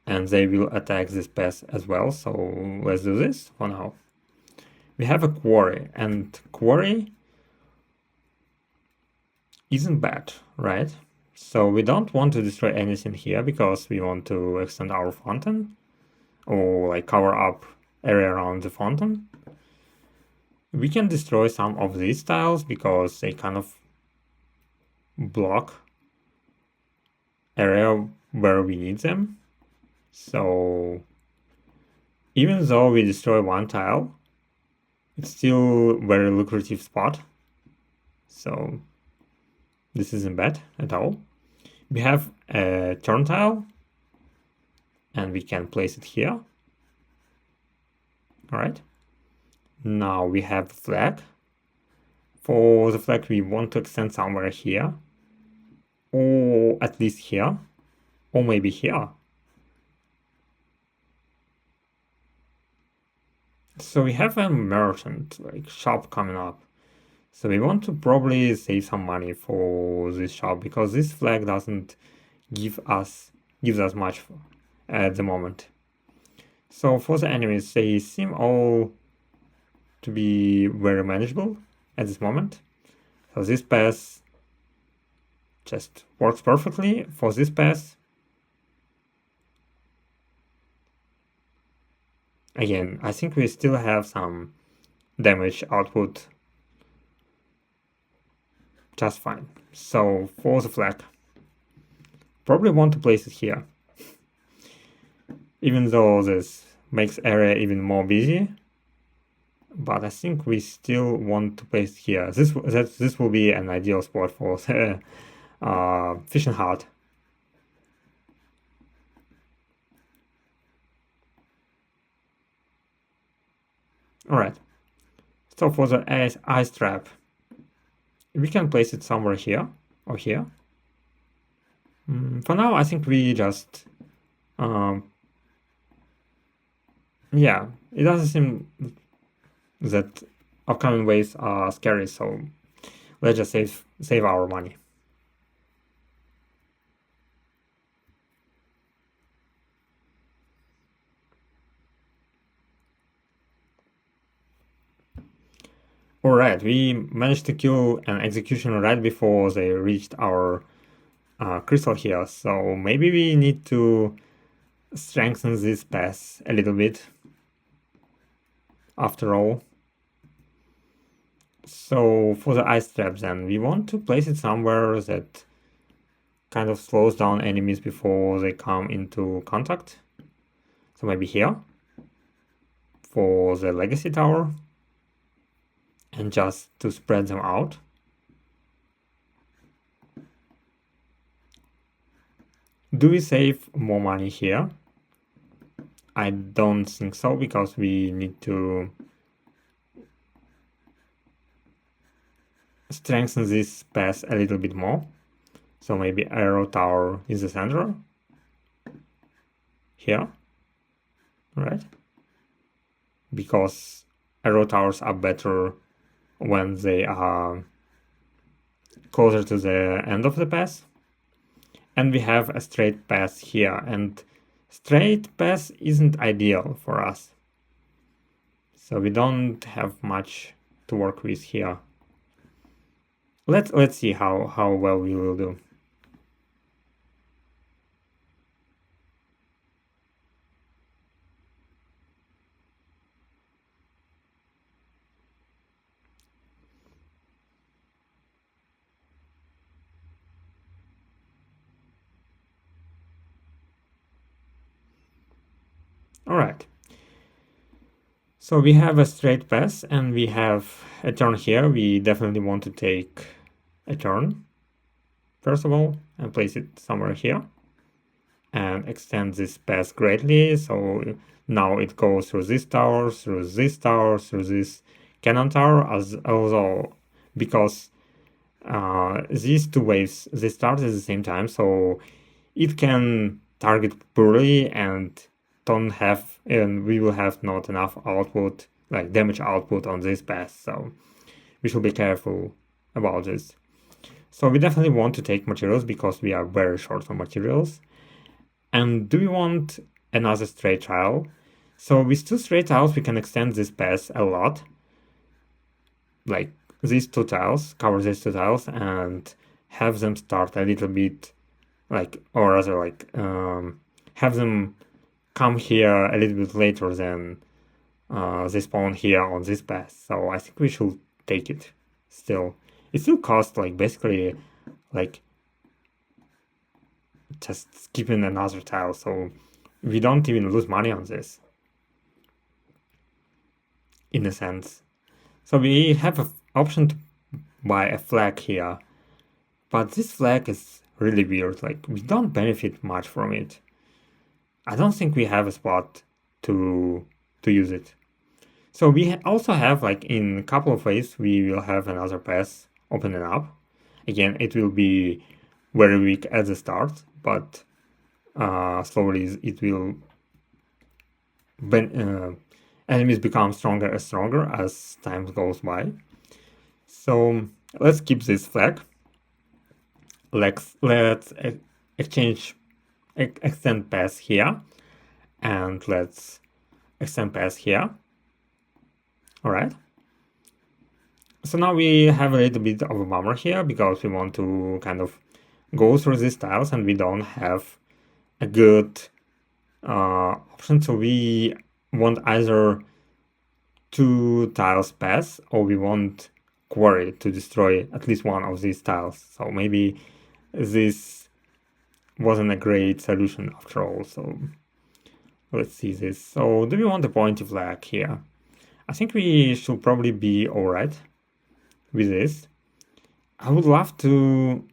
and they will attack this path as well. So let's do this for now. We have a quarry, and quarry isn't bad, right? So we don't want to destroy anything here because we want to extend our fountain or like cover up area around the fountain. We can destroy some of these tiles because they kind of block area where we need them. So even though we destroy one tile, it's still very lucrative spot. So this isn't bad at all. We have a turn tile, and we can place it here. All right. Now we have the flag. For the flag, we want to extend somewhere here, or at least here, or maybe here. So we have a merchant, like shop coming up. So we want to probably save some money for this shop because this flag doesn't gives us much at the moment. So for the enemies, they seem all to be very manageable at this moment. So this pass just works perfectly for this pass. Again, I think we still have some damage output just fine. So for the flag, probably want to place it here. Even though this makes area even more busy, but I think we still want to place it here. This will be an ideal spot for the fishing hut. Alright, so for the ice trap, we can place it somewhere here or here. For now, I think we just yeah, it doesn't seem that upcoming waves are scary, so let's just save our money. Alright, we managed to kill an execution right before they reached our crystal here, so maybe we need to strengthen this pass a little bit after all. So for the ice trap then, we want to place it somewhere that kind of slows down enemies before they come into contact. So maybe here for the legacy tower, and just to spread them out. Do we save more money here? I don't think so, because we need to strengthen this pass a little bit more. So maybe arrow tower in the center. Here. Right? Because arrow towers are better when they are closer to the end of the pass. And we have a straight pass here, and straight pass isn't ideal for us. So we don't have much to work with here. Let's see how well we will do. All right. So we have a straight pass and we have a turn here. We definitely want to take a turn, first of all, and place it somewhere here and extend this pass greatly. So now it goes through this tower, through this tower, through this cannon tower, as also because these two waves, they start at the same time, so it can target poorly and we will have not enough output, like damage output on this pass, so we should be careful about this. So we definitely want to take materials because we are very short on materials. And do we want another straight tile? So with two straight tiles we can extend this pass a lot, like these two tiles, cover these two tiles and have them start a little bit like, or rather like have them come here a little bit later than they spawn here on this path. So I think we should take it still. It still costs like basically like just skipping another tile, so we don't even lose money on this in a sense. So we have an option to buy a flag here, but this flag is really weird, like we don't benefit much from it. I don't think we have a spot to use it. So we also have, like, in a couple of ways, we will have another pass opening up. Again, it will be very weak at the start, but slowly it will enemies become stronger and stronger as time goes by. So let's keep this flag. Let's extend pass here, and let's extend pass here. All right. So now we have a little bit of a bummer here because we want to kind of go through these tiles and we don't have a good option. So we want either two tiles pass or we want quarry to destroy at least one of these tiles. So maybe this wasn't a great solution after all. So let's see this. So do we want a pointy flag here? I think we should probably be alright with this. I would love to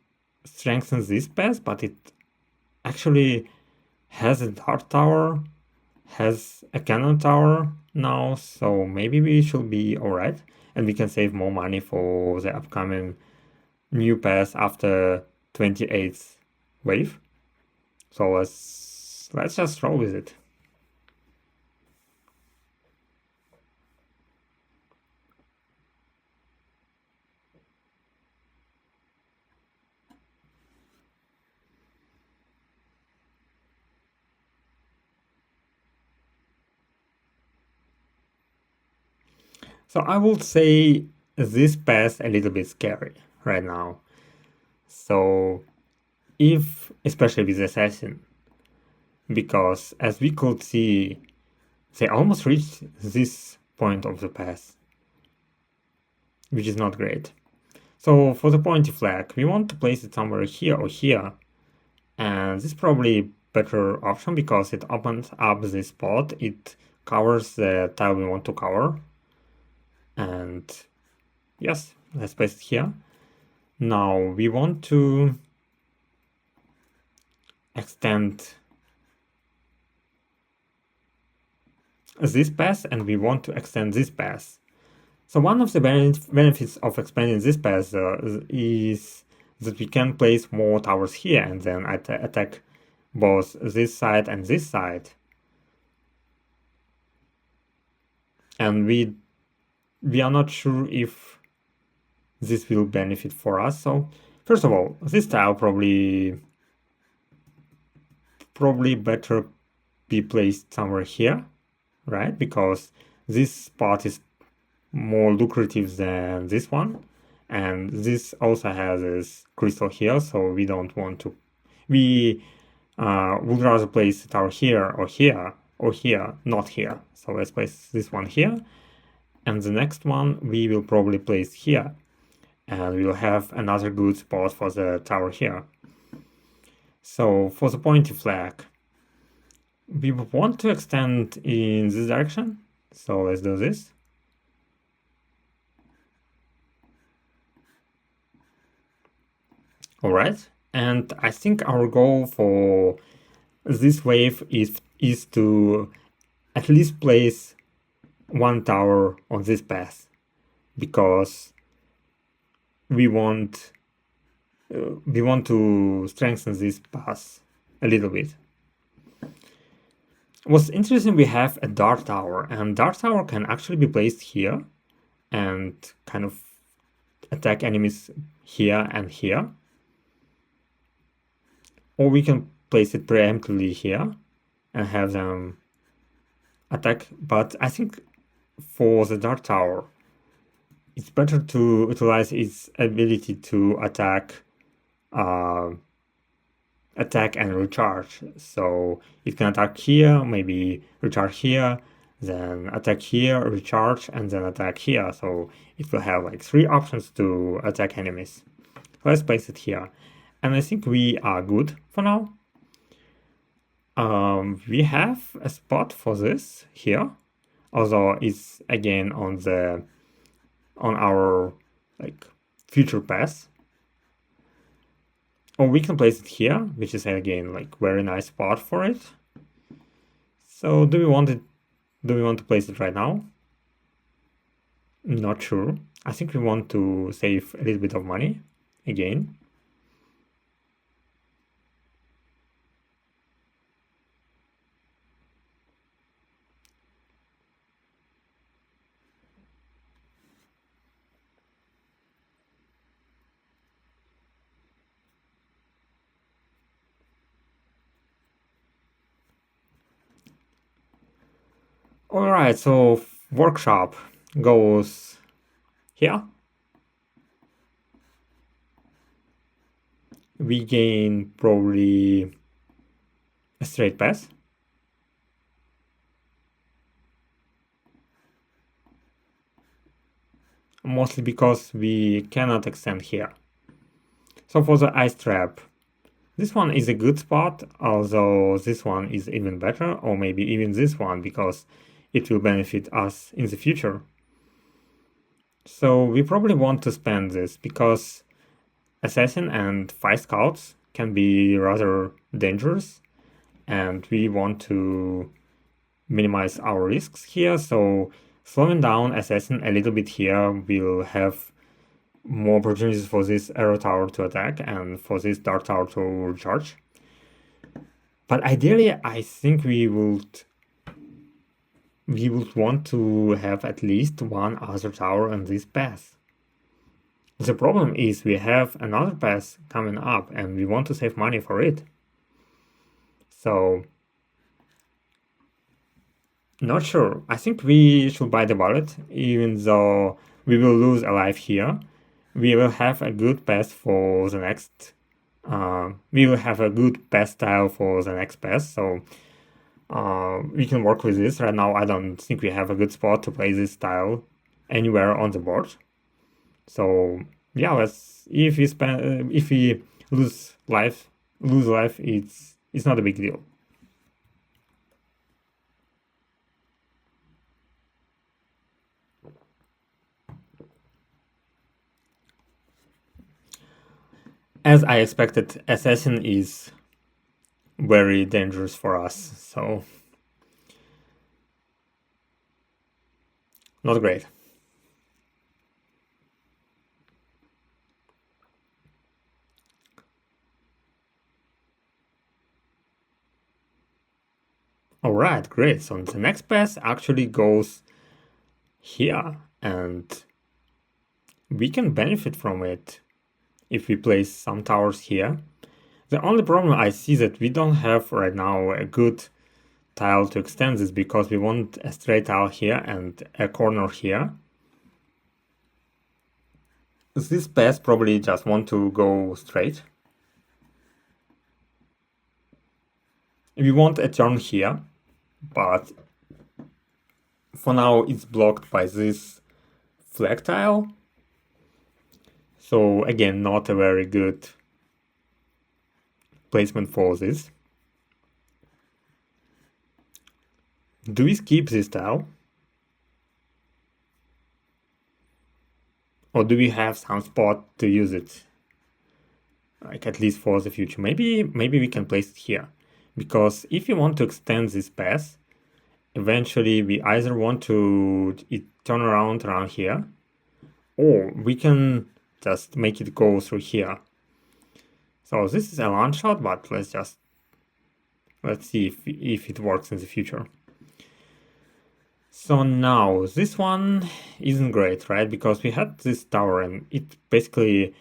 strengthen this pass, but it actually has a dart tower, has a cannon tower now, so maybe we should be alright, and we can save more money for the upcoming new pass after 28th wave. So let's just roll with it. So I would say this pass a little bit scary right now. So if, especially with Assassin, because as we could see, they almost reached this point of the pass, which is not great. So for the pointy flag, we want to place it somewhere here or here, and this is probably better option because it opens up this spot, it covers the tile we want to cover, and yes, let's place it here. Now we want to extend this pass and we want to extend this pass. So one of the benefits of expanding this pass is that we can place more towers here and then attack both this side and this side. And we are not sure if this will benefit for us. So first of all, this tile probably better be placed somewhere here, right? Because this spot is more lucrative than this one, and this also has this crystal here, so we don't want to. We would rather place a tower here or here or here, not here. So let's place this one here, and the next one we will probably place here, and we'll have another good spot for the tower here. So for the pointy flag, we want to extend in this direction. So let's do this. All right, and I think our goal for this wave is to at least place one tower on this path, because we want to strengthen this path a little bit. What's interesting, we have a Dart Tower, and Dart Tower can actually be placed here and kind of attack enemies here and here. Or we can place it preemptively here and have them attack. But I think for the Dart Tower, it's better to utilize its ability to attack and recharge. So it can attack here, maybe recharge here, then attack here, recharge, and then attack here. So it will have like 3 options to attack enemies. Let's place it here. And I think we are good for now. We have a spot for this here, although it's again on our like future path. Or we can place it here, which is again like very nice spot for it. So do we want to place it right now? Not sure. I think we want to save a little bit of money again. All right, so workshop goes here. We gain probably a straight pass. Mostly because we cannot extend here. So for the ice trap, this one is a good spot, although this one is even better, or maybe even this one, because it will benefit us in the future. So we probably want to spend this, because Assassin and 5 Scouts can be rather dangerous, and we want to minimize our risks here. So slowing down Assassin a little bit here will have more opportunities for this Arrow Tower to attack and for this Dart Tower to recharge. But ideally, I think we would want to have at least one other tower on this path. The problem is we have another path coming up and we want to save money for it. So, not sure. I think we should buy the bullet, even though we will lose a life here. We will have a good pass for the next. We will have a good pass tile for the next pass, so we can work with this. Right now, I don't think we have a good spot to play this tile anywhere on the board. So yeah, let's. If we lose life, it's not a big deal. As I expected, Assassin is very dangerous for us, so not great. Alright, great. So the next pass actually goes here, and we can benefit from it if we place some towers here. The only problem I see that we don't have right now a good tile to extend this because we want a straight tile here and a corner here. This pass probably just want to go straight. We want a turn here, but for now it's blocked by this flag tile. So again, not a very good placement for this. Do we skip this tile? Or do we have some spot to use it? Like at least for the future. Maybe we can place it here. Because if you want to extend this path, eventually we either want to turn around here, or we can just make it go through here. So this is a long shot, but let's see if it works in the future. So now this one isn't great, right? Because we had this tower and it basically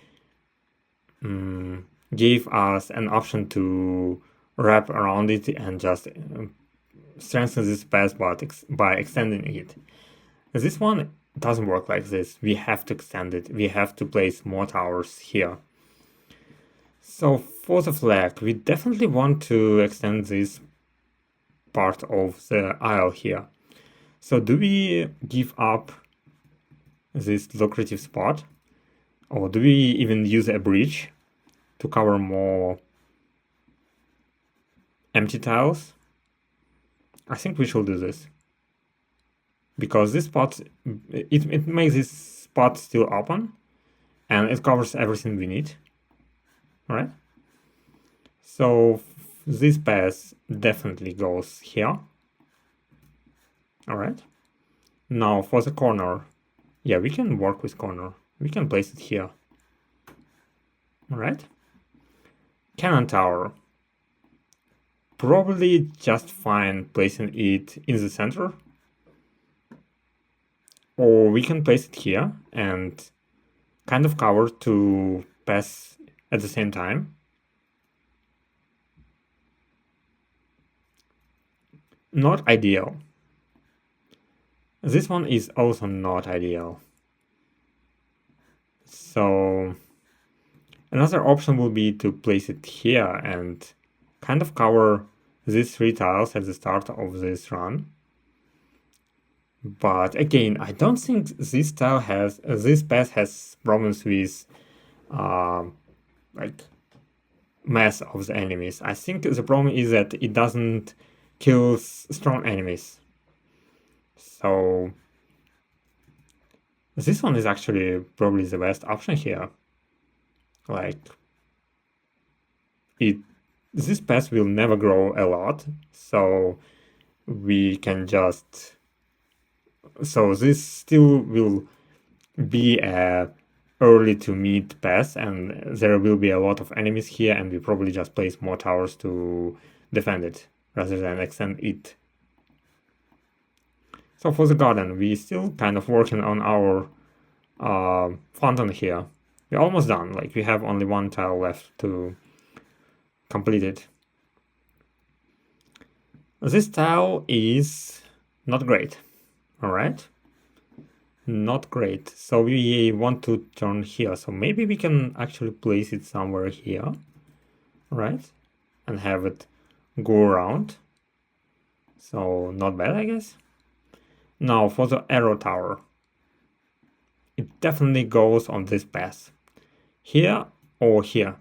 gave us an option to wrap around it and just strengthen this path by extending it. This one doesn't work like this. We have to extend it. We have to place more towers here. So for the flag, we definitely want to extend this part of the aisle here. So do we give up this lucrative spot? Or do we even use a bridge to cover more empty tiles? I think we should do this. Because this spot, it makes this spot still open and it covers everything we need. Alright? So this path definitely goes here. Alright. Now for the corner. Yeah, we can work with corner. We can place it here. Alright. Cannon tower. Probably just fine placing it in the center. Or we can place it here and kind of cover to pass at the same time. Not ideal. This one is also not ideal. So another option would be to place it here and kind of cover these 3 tiles at the start of this run. But again, I don't think this path has problems with like mass of the enemies. I think the problem is that it doesn't kill strong enemies. So this one is actually probably the best option here. Like this path will never grow a lot, so we can just. So this still will be a early to mid pass, and there will be a lot of enemies here, and we probably just place more towers to defend it rather than extend it. So for the garden, we still kind of working on our fountain here. We're almost done. Like we have only 1 tile left to complete it. This tile is not great. Alright. not great. So we want to turn here. So maybe we can actually place it somewhere here, right? And have it go around. So not bad, I guess. Now for the arrow tower. It definitely goes on this path. Here or here.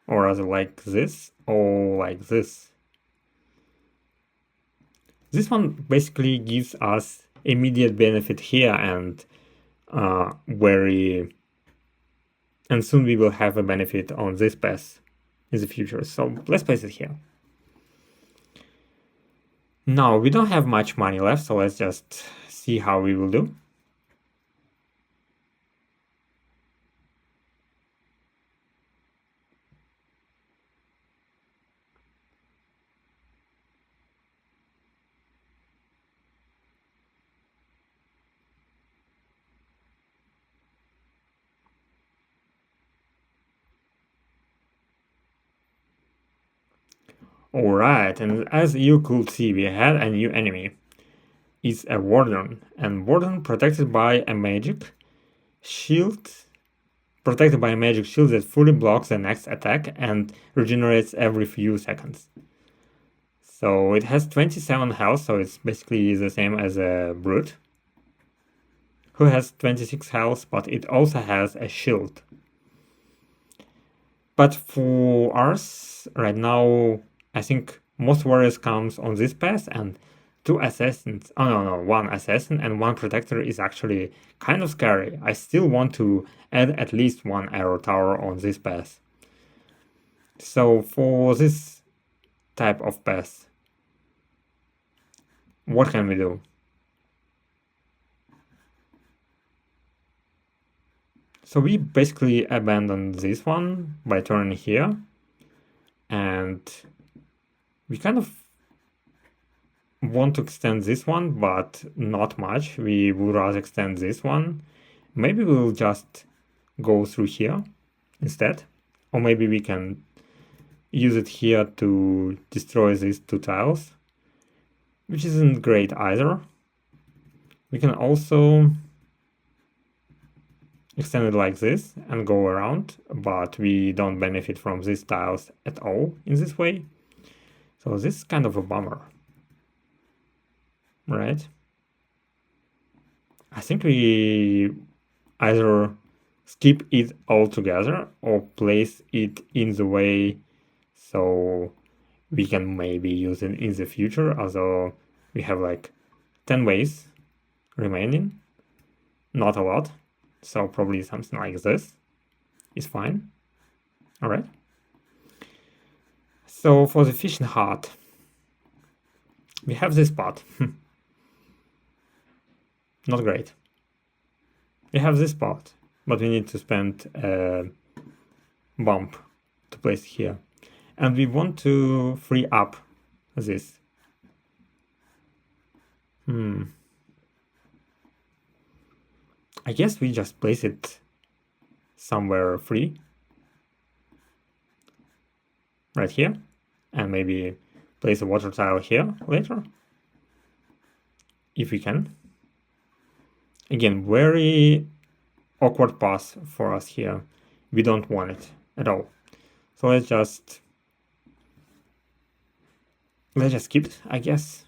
Or rather like this or like this. This one basically gives us immediate benefit here and and soon we will have a benefit on this path in the future. So let's place it here. Now we don't have much money left, so let's just see how we will do. Alright, and as you could see, we had a new enemy. It's a Warden, and Warden protected by a magic shield, that fully blocks the next attack and regenerates every few seconds. So it has 27 health, so it's basically the same as a Brute, who has 26 health, but it also has a shield. But for us, right now, I think most warriors comes on this path, and two assassins, one assassin and one protector is actually kind of scary. I still want to add at least one arrow tower on this path. So for this type of path, what can we do? So we basically abandon this one by turning here, and we kind of want to extend this one, but not much. We would rather extend this one. Maybe we'll just go through here instead, or maybe we can use it here to destroy these two tiles, which isn't great either. We can also extend it like this and go around, but we don't benefit from these tiles at all in this way. So this is kind of a bummer, right? I think we either skip it altogether or place it in the way so we can maybe use it in the future, although we have like 10 ways remaining, not a lot. So probably something like this is fine. All right. So for the fishing hut, we have this spot. Not great. We have this spot, but we need to spend a bump to place it here. And we want to free up this. I guess we just place it somewhere free. Right here. And maybe place a water tile here later. If we can. Again, very awkward path for us here. We don't want it at all. So let's just skip it, I guess.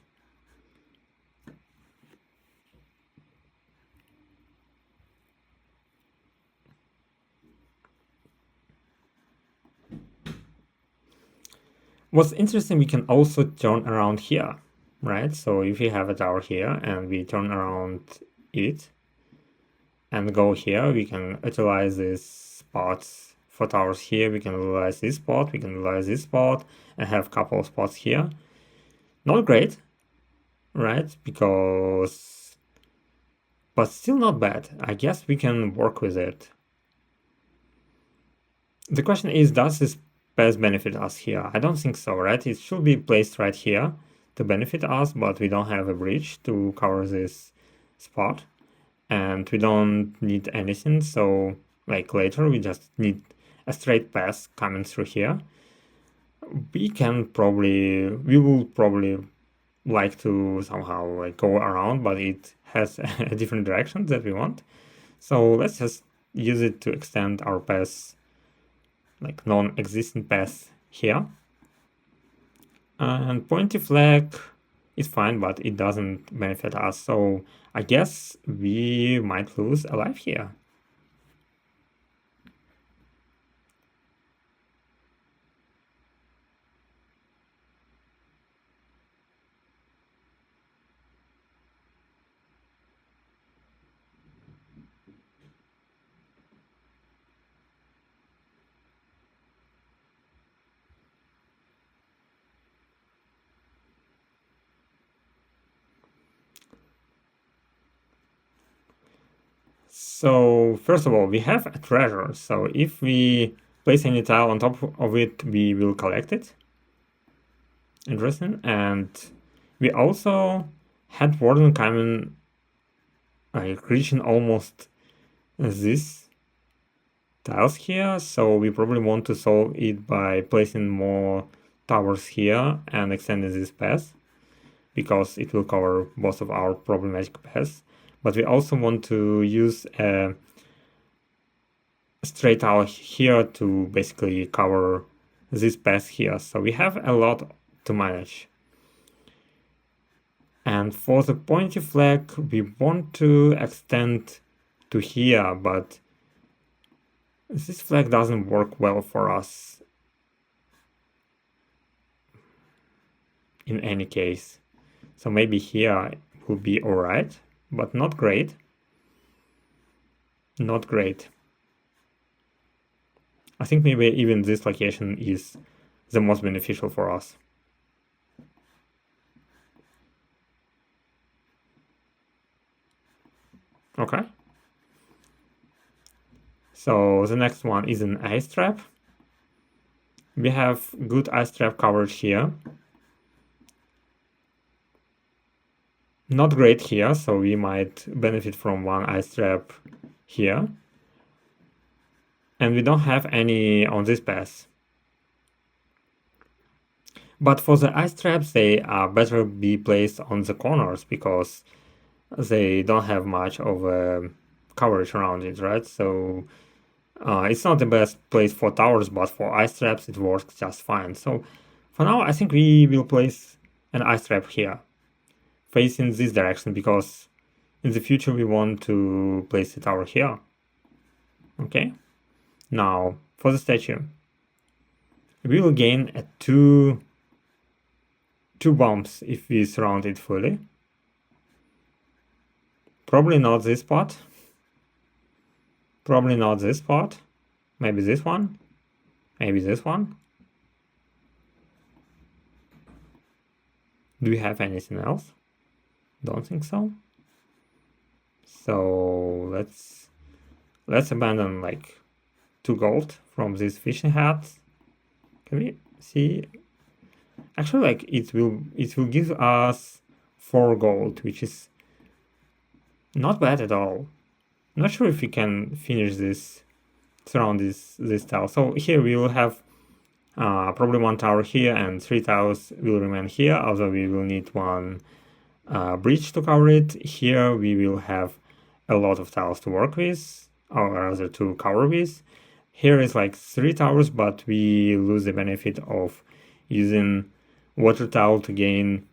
What's interesting, we can also turn around here, right? So if we have a tower here and we turn around it and go here, we can utilize these spots for towers here. We can utilize this spot, we can utilize this spot, and have a couple of spots here. Not great, right? But still not bad. I guess we can work with it. The question is, does this path benefit us here? I don't think so, right? It should be placed right here to benefit us, but we don't have a bridge to cover this spot. And we don't need anything, so like later we just need a straight path coming through here. we will probably like to somehow like go around, but it has a different direction that we want. So let's just use it to extend our path, like non-existent path here. And pointy flag is fine, but it doesn't benefit us. So I guess we might lose a life here. So first of all, we have a treasure. So if we place any tile on top of it, we will collect it. Interesting. And we also had Warden coming, like reaching almost this tiles here. So we probably want to solve it by placing more towers here and extending this path, because it will cover both of our problematic paths. But we also want to use a straight out here to basically cover this path here. So we have a lot to manage. And for the pointy flag, we want to extend to here, but this flag doesn't work well for us in any case. So maybe here will be alright, but not great. Not great. I think maybe even this location is the most beneficial for us. Okay. So the next one is an ice trap. We have good ice trap coverage here. Not great here, so we might benefit from one ice trap here. And we don't have any on this path. But for the ice traps, they are better be placed on the corners, because they don't have much of coverage around it, right? So it's not the best place for towers, but for ice traps it works just fine. So for now, I think we will place an ice trap here, facing this direction, because in the future we want to place the tower here. Okay. Now for the statue, we will gain a two bombs if we surround it fully. Probably not this spot. Probably not this spot. Maybe this one. Maybe this one. Do we have anything else? Don't think so. So let's abandon like 2 gold from these fishing hats. Can we see? Actually, like it will give us 4 gold, which is not bad at all. Not sure if we can finish this, surround this tile. So here we will have probably 1 tower here, and 3 towers will remain here, although we will need 1 bridge to cover it. Here we will have a lot of tiles to work with, or rather to cover with. Here is like 3 towers, but we lose the benefit of using water tile to gain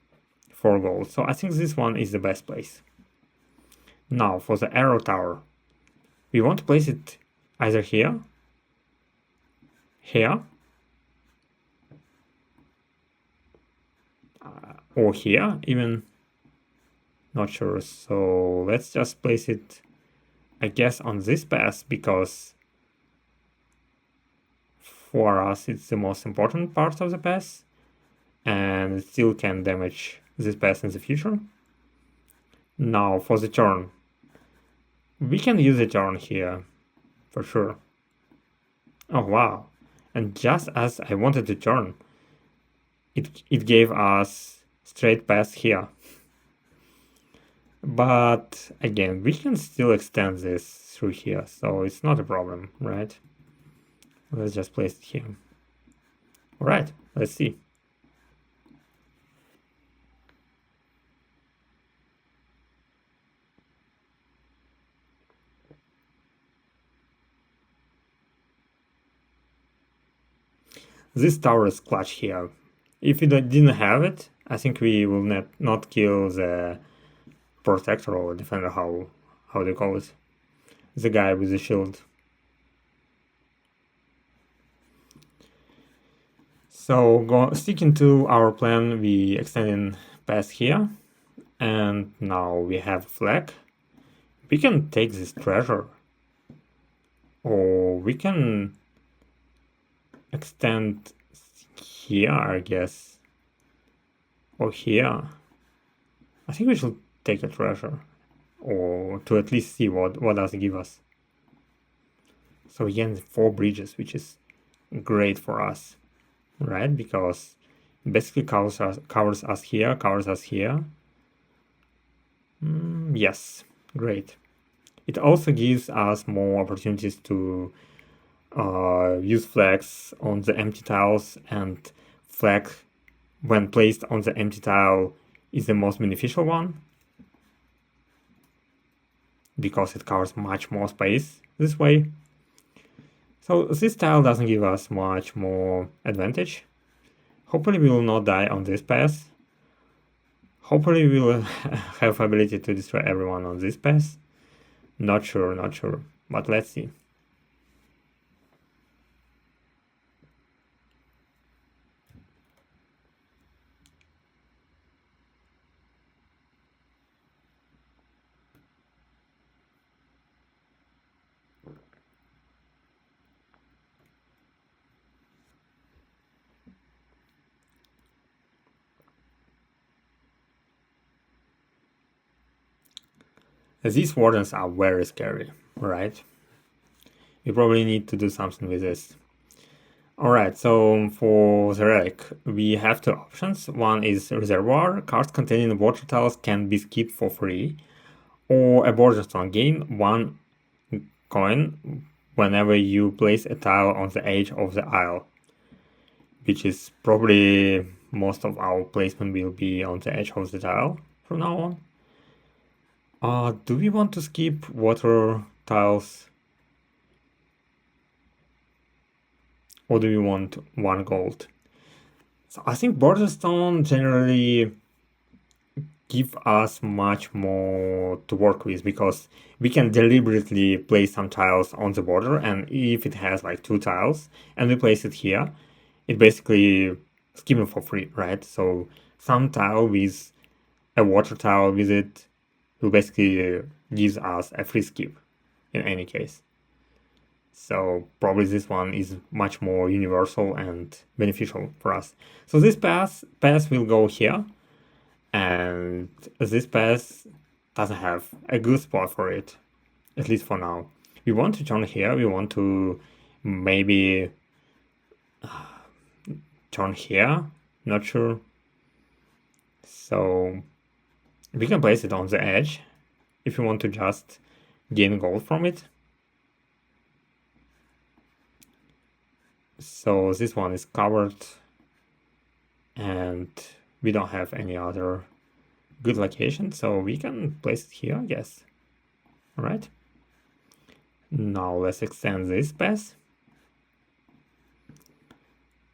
4 gold. So I think this one is the best place. Now for the arrow tower, we want to place it either here, or here, even. Not sure. So let's just place it, I guess, on this path, because for us it's the most important part of the path, and it still can damage this path in the future. Now for the turn, we can use a turn here for sure. Oh wow, and just as I wanted to turn, it gave us straight path here. But again, we can still extend this through here, so it's not a problem, right? Let's just place it here. All right, let's see. This tower is clutch here. If we didn't have it, I think we will not kill the protector or defender, how they call it. The guy with the shield. So sticking to our plan, we extending past here, and now we have a flag. We can take this treasure, or we can extend here, I guess, or here. I think we should take a treasure, or to at least see what does it give us. So again, 4 bridges, which is great for us, right? Because it basically covers us here, covers us here. Yes, great. It also gives us more opportunities to use flags on the empty tiles, and flag when placed on the empty tile is the most beneficial one because it covers much more space this way. So this tile doesn't give us much more advantage. Hopefully we will not die on this pass. Hopefully we will have ability to destroy everyone on this pass. Not sure, but let's see. These wardens are very scary, right? You probably need to do something with this. Alright, so for the relic, we have 2 options. One is reservoir. Cards containing water tiles can be skipped for free. Or a border stone. Gain 1 coin whenever you place a tile on the edge of the aisle. Which is probably most of our placement will be on the edge of the tile from now on. Do we want to skip water tiles? Or do we want 1 gold? So I think border stone generally give us much more to work with because we can deliberately place some tiles on the border, and if it has like 2 tiles and we place it here, it basically skipping for free, right? So some tile with a water tile with it will basically gives us a free skip in any case. So probably this one is much more universal and beneficial for us. So this pass will go here, and this pass doesn't have a good spot for it, at least for now. We want to turn here, we want to maybe turn here, not sure. So we can place it on the edge if you want to just gain gold from it. So this one is covered, and we don't have any other good location, so we can place it here, I guess. All right. Now let's extend this pass.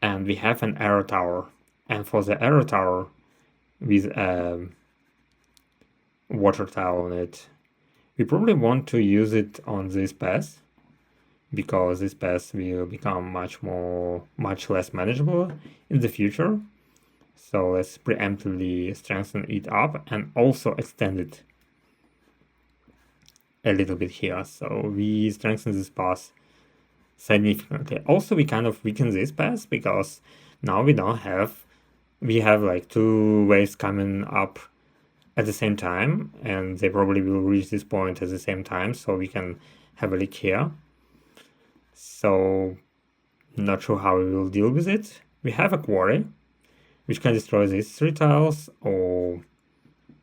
And we have an arrow tower. And for the arrow tower with a water tile on it, we probably want to use it on this pass because this pass will become much less manageable in the future. So let's preemptively strengthen it up and also extend it a little bit here. So we strengthen this pass significantly. Also, we kind of weaken this pass because now we have like 2 waves coming up at the same time, and they probably will reach this point at the same time, so we can have a leak here. So not sure how we will deal with it. We have a quarry, which can destroy these 3 tiles, or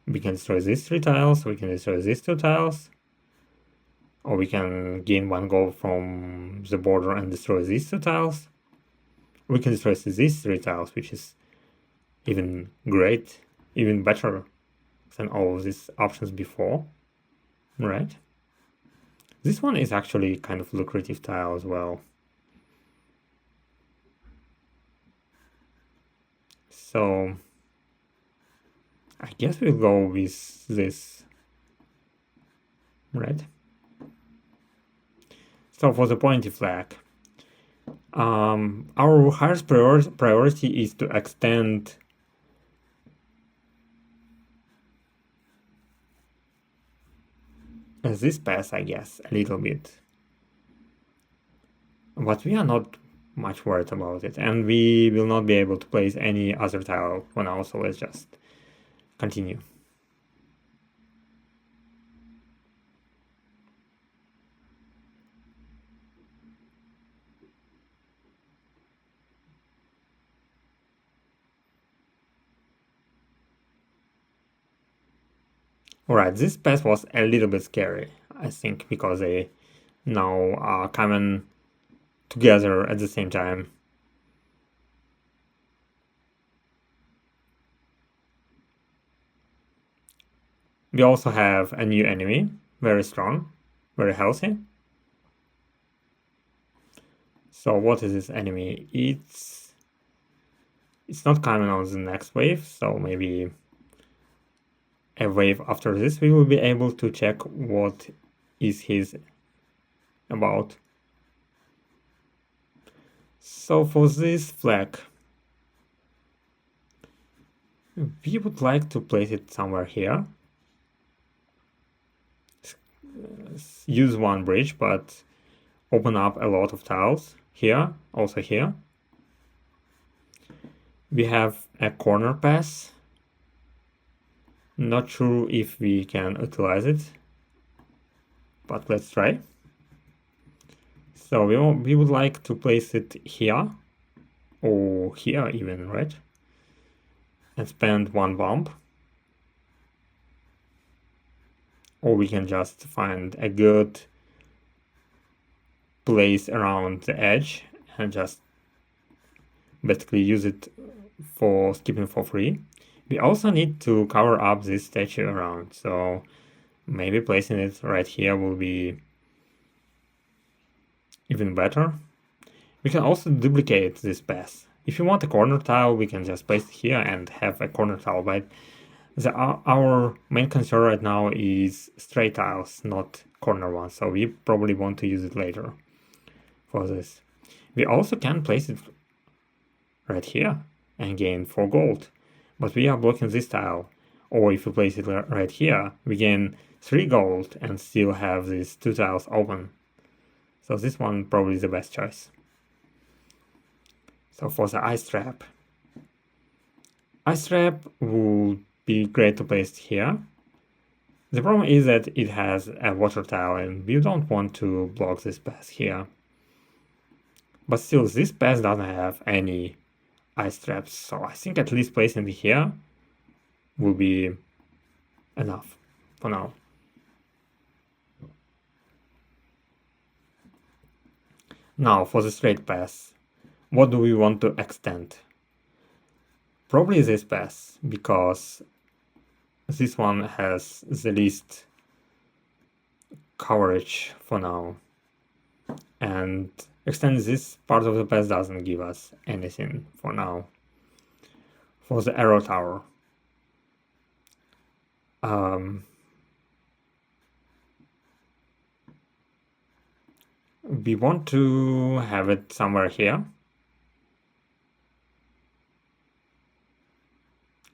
we can destroy these 3 tiles, we can destroy these 2 tiles, or we can gain 1 gold from the border and destroy these 2 tiles. we can destroy these 3 tiles, which is even great, even better than all of these options before, right? This one is actually kind of lucrative tile as well. So I guess we'll go with this, right? So for the pointy flag, our highest priority is to extend this pass, I guess, a little bit. But we are not much worried about it, and we will not be able to place any other tile for now, so let's just continue. Alright, this pass was a little bit scary, I think, because they now are coming together at the same time. We also have a new enemy, very strong, very healthy. So what is this enemy? It's not coming on the next wave, so maybe a wave after this we will be able to check what is his about. So for this flag, we would like to place it somewhere here. Use one bridge, but open up a lot of tiles here, also here. We have a corner pass. Not sure if we can utilize it, but let's try. So we would like to place it here, or here even, right? And spend 1 bump. Or we can just find a good place around the edge and just basically use it for skipping for free. We also need to cover up this statue around, so maybe placing it right here will be even better. We can also duplicate this path. If you want a corner tile, we can just place it here and have a corner tile, but our main concern right now is straight tiles, not corner ones, so we probably want to use it later for this. We also can place it right here and gain 4 gold, but we are blocking this tile. Or if you place it right here, we gain 3 gold and still have these 2 tiles open. So this one probably is the best choice. So for the ice trap would be great to place here. The problem is that it has a water tile and we don't want to block this path here. But still, this path doesn't have any ice traps, so I think at least placing it here will be enough for now. Now for the straight path, what do we want to extend? Probably this path, because this one has the least coverage for now, and extending this part of the path doesn't give us anything for now. For the arrow tower, we want to have it somewhere here,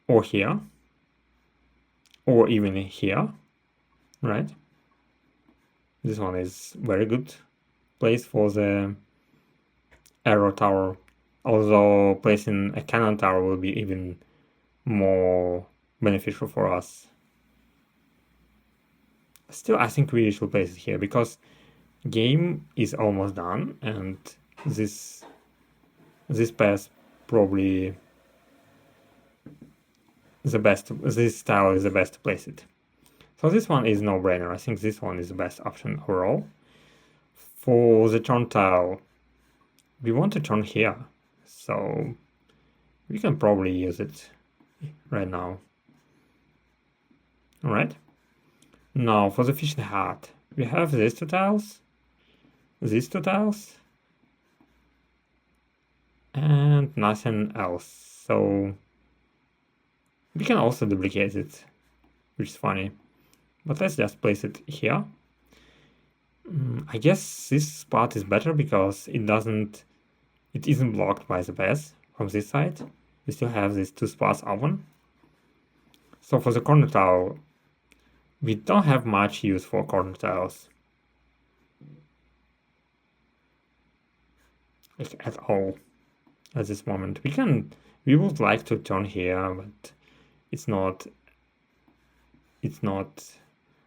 or here, or even here, right? This one is very good place for the arrow tower, although placing a cannon tower will be even more beneficial for us. Still, I think we should place it here because game is almost done and this path probably the best, this tile is the best to place it. So this one is no-brainer. I think this one is the best option overall. For the turn tile, we want to turn here. so we can probably use it right now. All right. Now for the fishing hut, we have these two tiles, and nothing else. So we can also duplicate it, which is funny. But let's just place it here. I guess this spot is better because it isn't blocked by the path from this side. We still have these two spots open. So for the corner tile, we don't have much use for corner tiles. Like at all at this moment. We would like to turn here, but it's not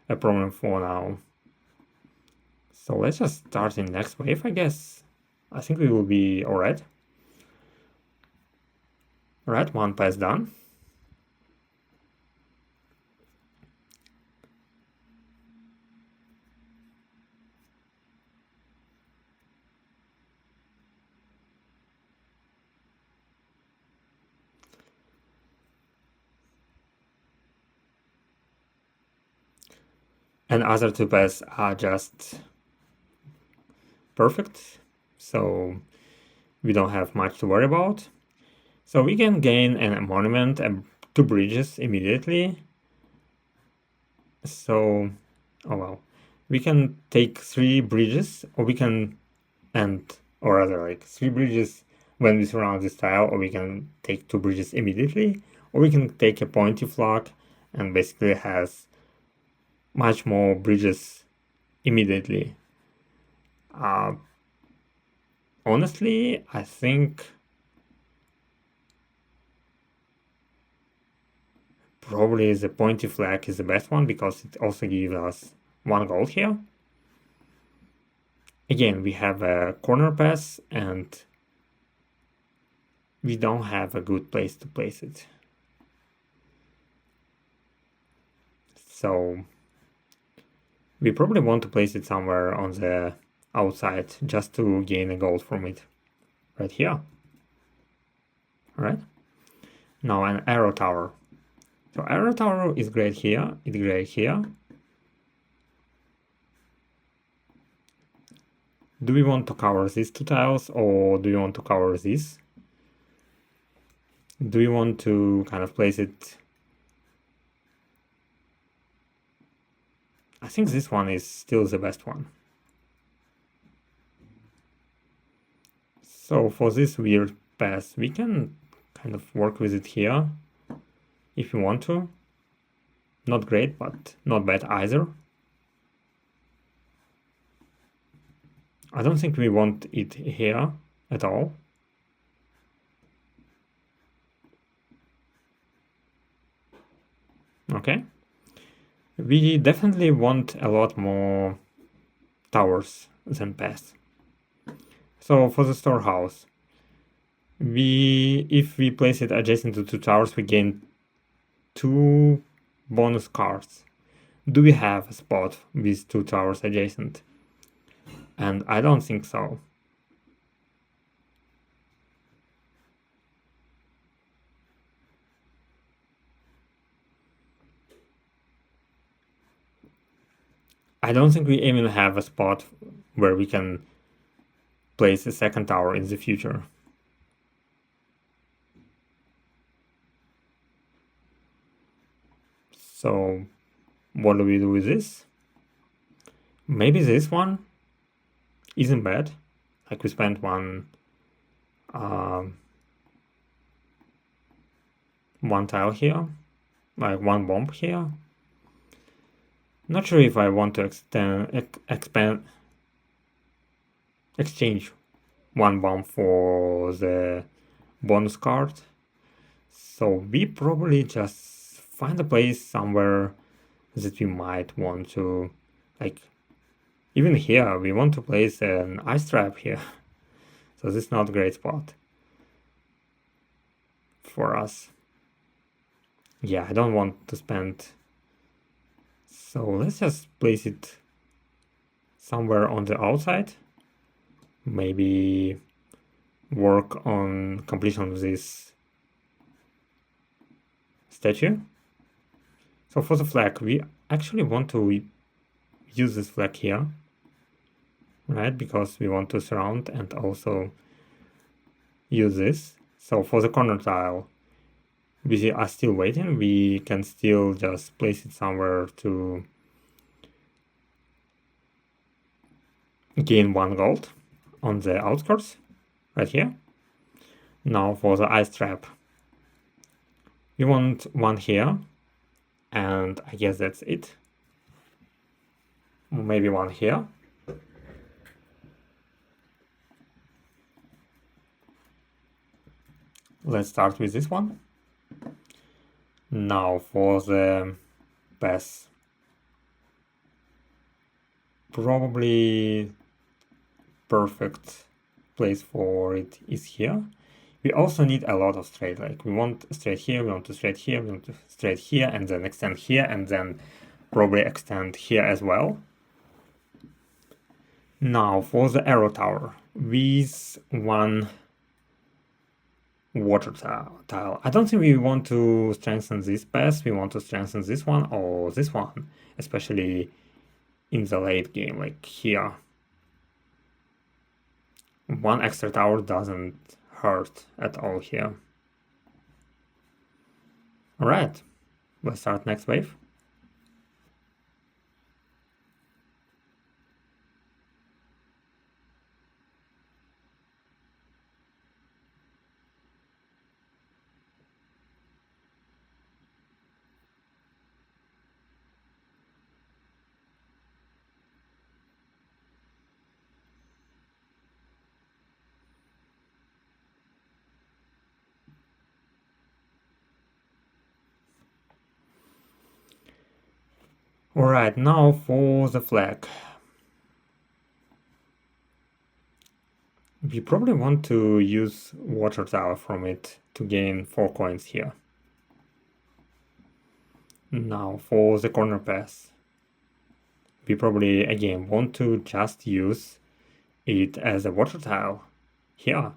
a problem for now. So let's just start in next wave, I guess. I think we will be alright. Alright, one pass done. And other two paths are just perfect, so we don't have much to worry about. So we can gain a monument and two bridges immediately. So, oh well, we can take 3 bridges, or we can or rather like 3 bridges when we surround this tile, or we can take 2 bridges immediately, or we can take a pointy flock and basically has much more bridges immediately. Honestly, I think probably the pointy flag is the best one because it also gives us 1 gold here. Again, we have a corner pass and we don't have a good place to place it. So we probably want to place it somewhere on the outside just to gain a gold from it. Right here. Alright. Now an arrow tower. So arrow tower is great here, it's great here. Do we want to cover these 2 tiles or do you want to cover this? Do you want to kind of place it? I think this one is still the best one. So for this weird path, we can kind of work with it here if you want to. Not great, but not bad either. I don't think we want it here at all. Okay. We definitely want a lot more towers than paths. So for the storehouse, if we place it adjacent to 2 towers, we gain 2 bonus cards. Do we have a spot with 2 towers adjacent? And I don't think so. I don't think we even have a spot where we can place a second tower in the future. So what do we do with this? Maybe this one isn't bad. Like we spent one tile here, like 1 bomb here. Not sure if I want to exchange 1 bomb for the bonus card. So we probably just find a place somewhere that we might want to, like, even here, we want to place an ice trap here. So this is not a great spot for us. Yeah, I don't want to spend. So let's just place it somewhere on the outside. Maybe work on completion of this statue. So for the flag, we actually want to use this flag here, right? Because we want to surround and also use this. So for the corner tile, we are still waiting. We can still just place it somewhere to gain 1 gold on the outskirts, right here. Now for the ice trap, we want 1 here, and I guess that's it. Maybe 1 here. Let's start with this one. Now for the pass, probably perfect place for it is here. We also need a lot of straight, like we want straight here, we want to straight here, we want to straight here, and then extend here, and then probably extend here as well. Now for the arrow tower, with 1 water tile. I don't think we want to strengthen this pass, we want to strengthen this one or this one, especially in the late game, like here. 1 extra tower doesn't hurt at all here. Alright, let's start next wave. Alright, now for the flag. We probably want to use water tower from it to gain 4 coins here. Now for the corner pass. We probably again want to just use it as a water tile here.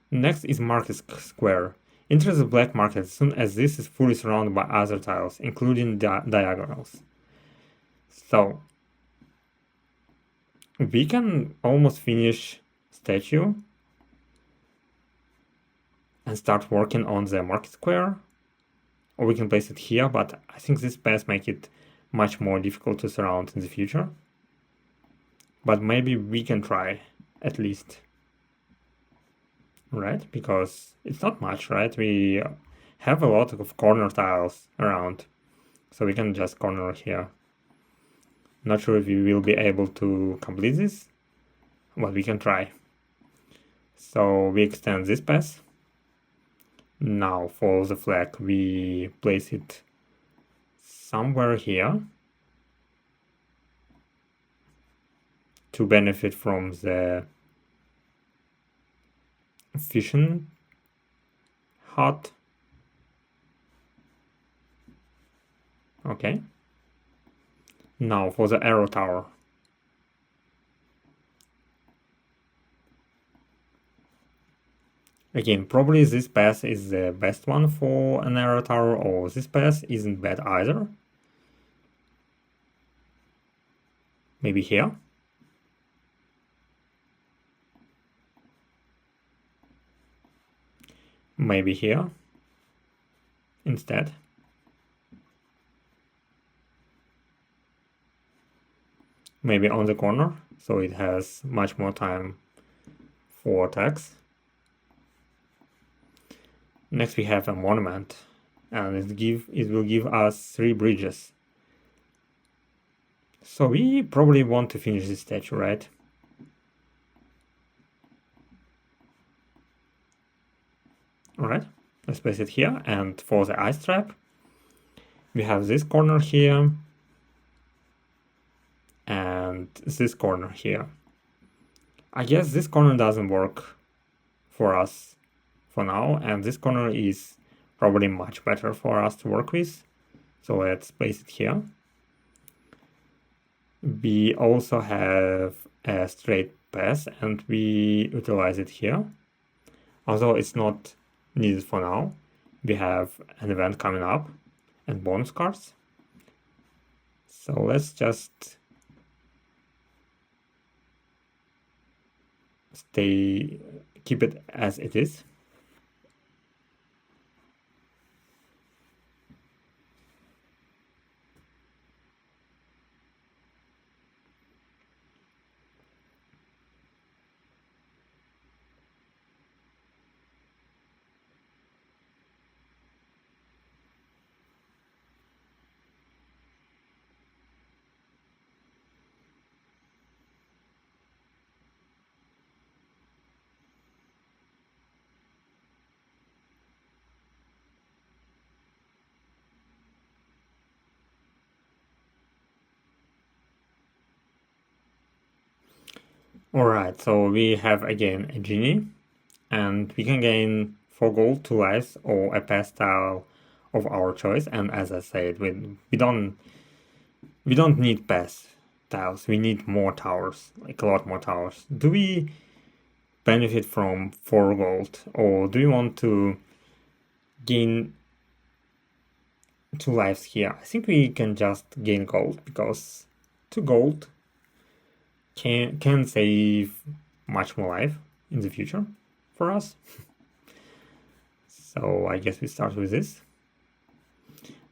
Next is market square. Enter the black market as soon as this is fully surrounded by other tiles, including diagonals. So we can almost finish statue and start working on the market square, or we can place it here, but I think this pass make it much more difficult to surround in the future. But maybe we can try at least. Right? Because it's not much, right? We have a lot of corner tiles around, so we can just corner here. Not sure if we will be able to complete this, but we can try. So we extend this pass. Now for the flag, we place it somewhere here to benefit from the fishing hut. Okay. Now for the arrow tower. Again, probably this path is the best one for an arrow tower, or this path isn't bad either. Maybe here. Maybe here instead. Maybe on the corner, so it has much more time for attacks. Next we have a monument, and it will give us 3 bridges. So we probably want to finish this statue, right? Alright, let's place it here, and for the ice trap, we have this corner here, and this corner here. I guess this corner doesn't work for us for now, and this corner is probably much better for us to work with. So let's place it here. We also have a straight pass and we utilize it here. Although it's not needed for now. We have an event coming up and bonus cards. So let's just keep it as it is. Alright, so we have again a genie, and we can gain 4 gold, 2 lives, or a pass tile of our choice. And as I said, we don't need pass tiles. We need more towers, like a lot more towers. Do we benefit from 4 gold, or do you want to gain 2 lives here? I think we can just gain gold, because 2 gold can save much more life in the future for us. So I guess we start with this.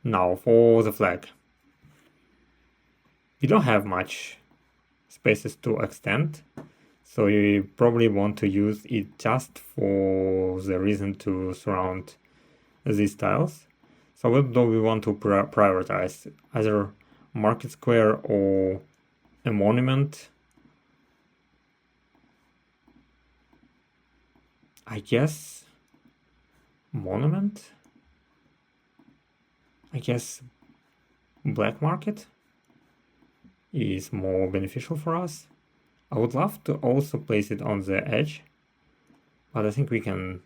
Now for the flag. We don't have much spaces to extend, so you probably want to use it just for the reason to surround these tiles. So what do we want to prioritize? Either market square or a monument? I guess monument? I guess black market is more beneficial for us. I would love to also place it on the edge, but I think we can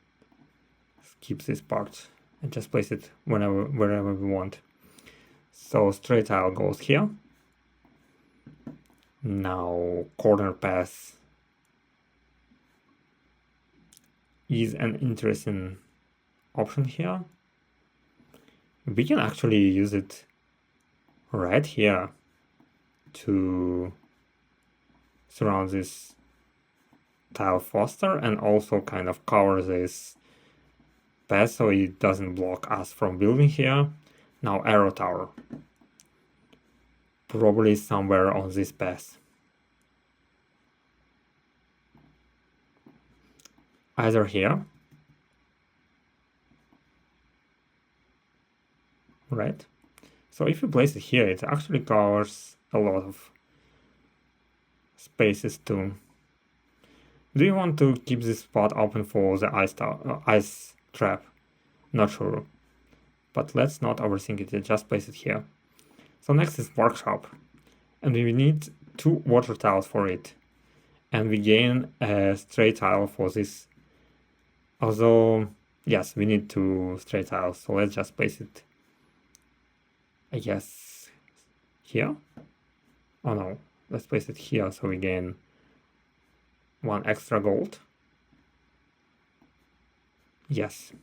skip this part and just place it wherever we want. So straight tile goes here. Now corner pass is an interesting option here. We can actually use it right here to surround this tile faster and also kind of cover this path so it doesn't block us from building here. Now arrow tower. Probably somewhere on this path. Either here, right? So if you place it here, it actually covers a lot of spaces too. Do you want to keep this spot open for the ice trap? Not sure. But let's not overthink it, just place it here. So next is workshop. And we need 2 water tiles for it. And we gain a straight tile for this. Although, yes, we need 2 straight tiles. So let's just place it, I guess, here? Oh no, let's place it here so we gain 1 extra gold. Yes.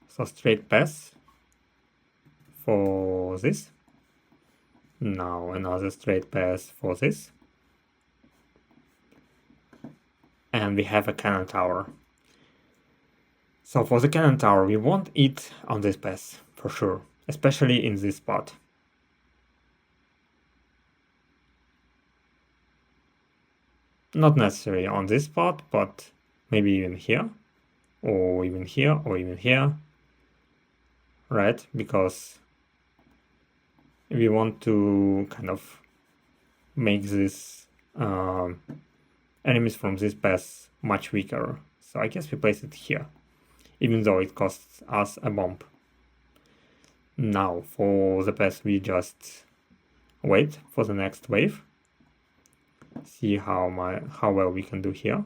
So straight pass for this. Now another straight pass for this. And we have a cannon tower. So for the cannon tower, we want it on this pass, for sure. Especially in this spot. Not necessarily on this spot, but maybe even here. Or even here, or even here. Right? Because we want to kind of make this enemies from this pass much weaker. So I guess we place it here, even though it costs us a bomb. Now for the pass we just wait for the next wave. See how well we can do here.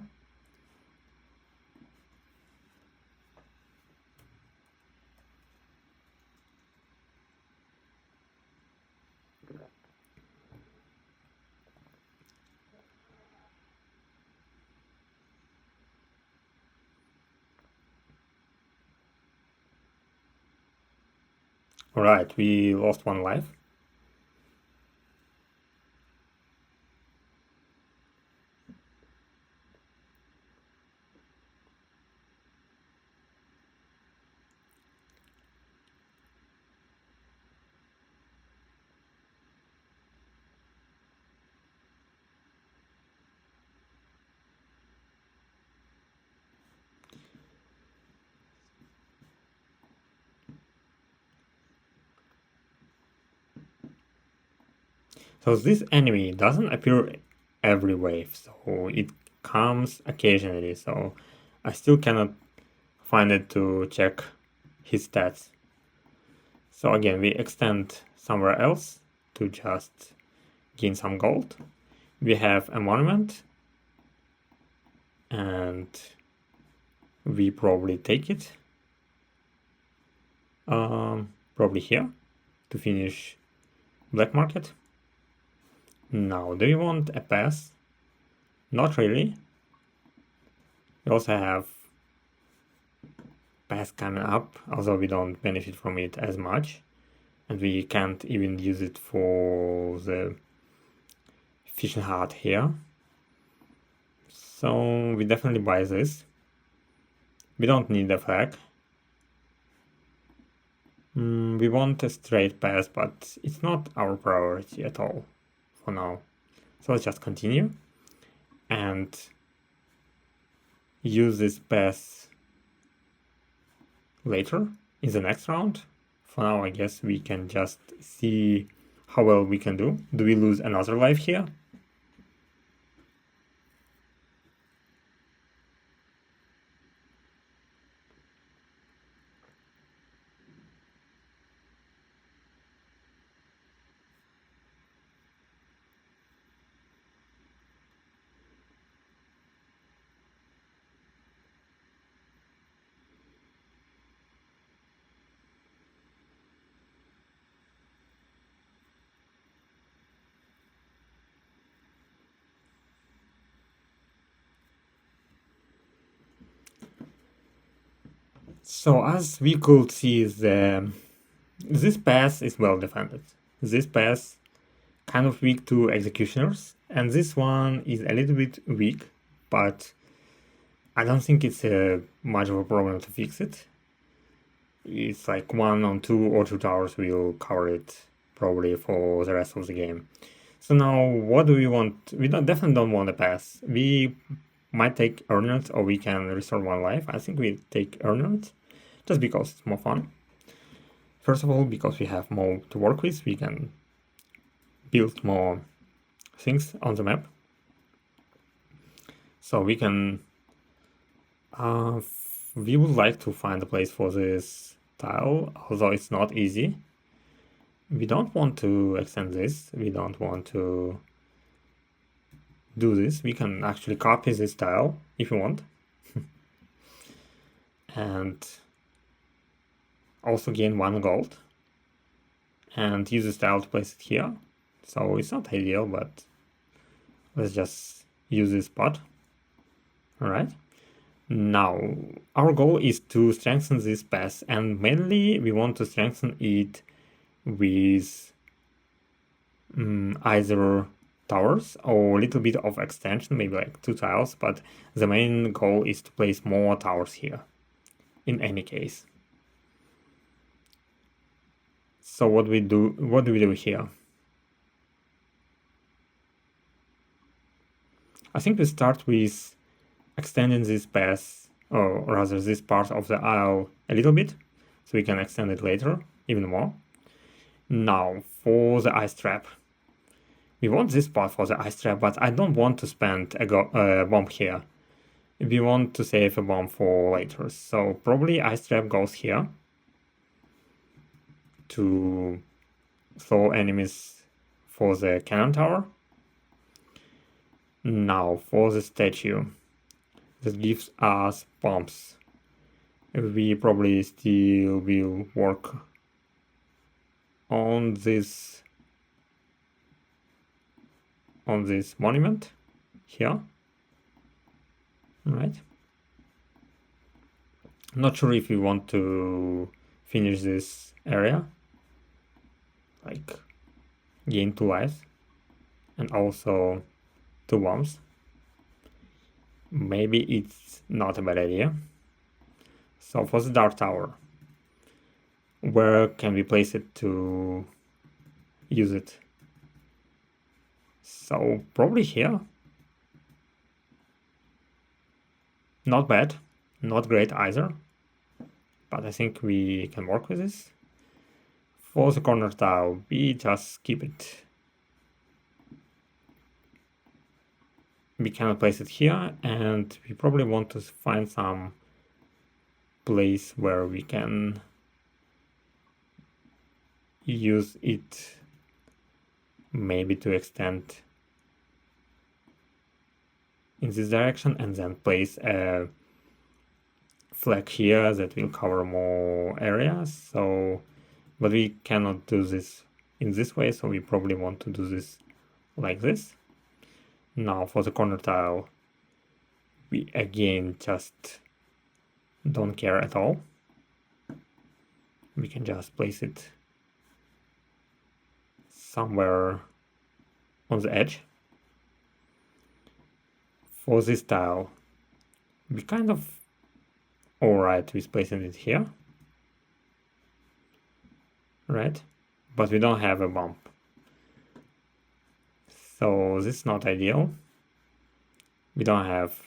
Alright, we lost 1 life. So this enemy doesn't appear every wave, so it comes occasionally, so I still cannot find it to check his stats. So again, we extend somewhere else to just gain some gold. We have a monument, and we probably take it. Probably here to finish black market. Now, do you want a pass? Not really. We also have pass coming up, although we don't benefit from it as much. And we can't even use it for the fishing hut here. So we definitely buy this. We don't need a flag. We want a straight pass, but it's not our priority at all for now. So let's just continue and use this pass later in the next round. For now, I guess we can just see how well we can do. Do we lose another life here? So as we could see, this pass is well defended. This pass kind of weak to executioners, and this one is a little bit weak, but I don't think it's much of a problem to fix it. It's like 1 on 2 or 2 towers will cover it probably for the rest of the game. So now, what do we want? We definitely don't want a pass. We might take Earned, or we can restore 1 life. I think we take Earned, just because it's more fun. First of all, because we have more to work with, we can build more things on the map. So we can... we would like to find a place for this tile, although it's not easy. We don't want to extend this. We don't want to do this. We can actually copy this tile if you want. And also gain 1 gold. And use this tile to place it here. So it's not ideal, but let's just use this spot. Alright. Now, our goal is to strengthen this pass, and mainly we want to strengthen it with either towers or a little bit of extension, maybe like 2 tiles, but the main goal is to place more towers here, in any case. So what do we do here? I think we start with extending this pass, or rather this part of the aisle a little bit, so we can extend it later, even more. Now, for the ice trap. We want this part for the ice trap, but I don't want to spend a bomb here. We want to save a bomb for later, so probably ice trap goes here to throw enemies for the cannon tower. Now, for the statue. This gives us bombs. We probably still will work on this monument here. Alright. I'm not sure if we want to finish this area. like gain 2 lives and also 2 bombs. Maybe it's not a bad idea. So for the Dark Tower, where can we place it to use it? So probably here. Not bad, not great either, but I think we can work with this. For the corner tile, we just keep it. We cannot place it here, and we probably want to find some place where we can use it, maybe to extend in this direction, and then place a flag here that will cover more areas. So, but we cannot do this in this way, so we probably want to do this like this. Now for the corner tile, we again just don't care at all. We can just place it somewhere on the edge. For this tile, we kind of alright with placing it here, right? But we don't have a bump. So this is not ideal. We don't have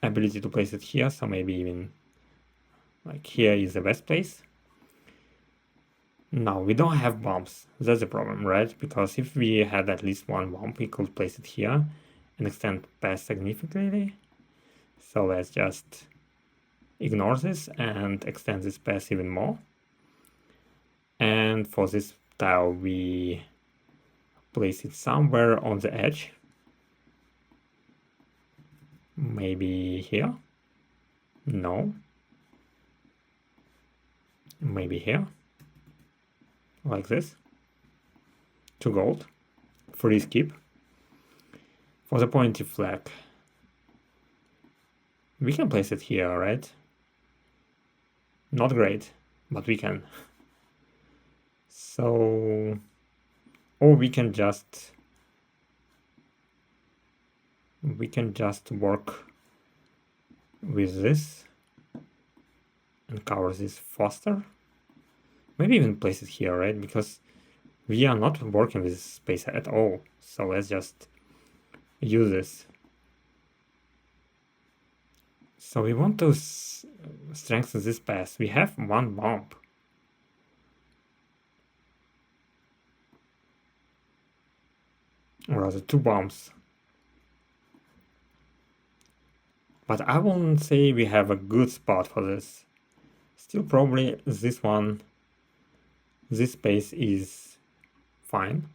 ability to place it here, so maybe even like here is the best place. Now we don't have bumps. That's the problem, right? Because if we had at least one bump, we could place it here and extend path significantly. So let's just ignore this and extend this path even more. And for this tile, we place it somewhere on the edge. Maybe here? No. Maybe here? Like this. 2 gold. Free skip. For the pointy flag, we can place it here, right? Not great, but we can. So, or we can just work with this and cover this faster. Maybe even place it here, right? Because we are not working with this space at all. So let's just use this. So we want to strengthen this path. We have 1 bump. Or rather 2 bumps. But I won't say we have a good spot for this. Still probably this one, this space is fine.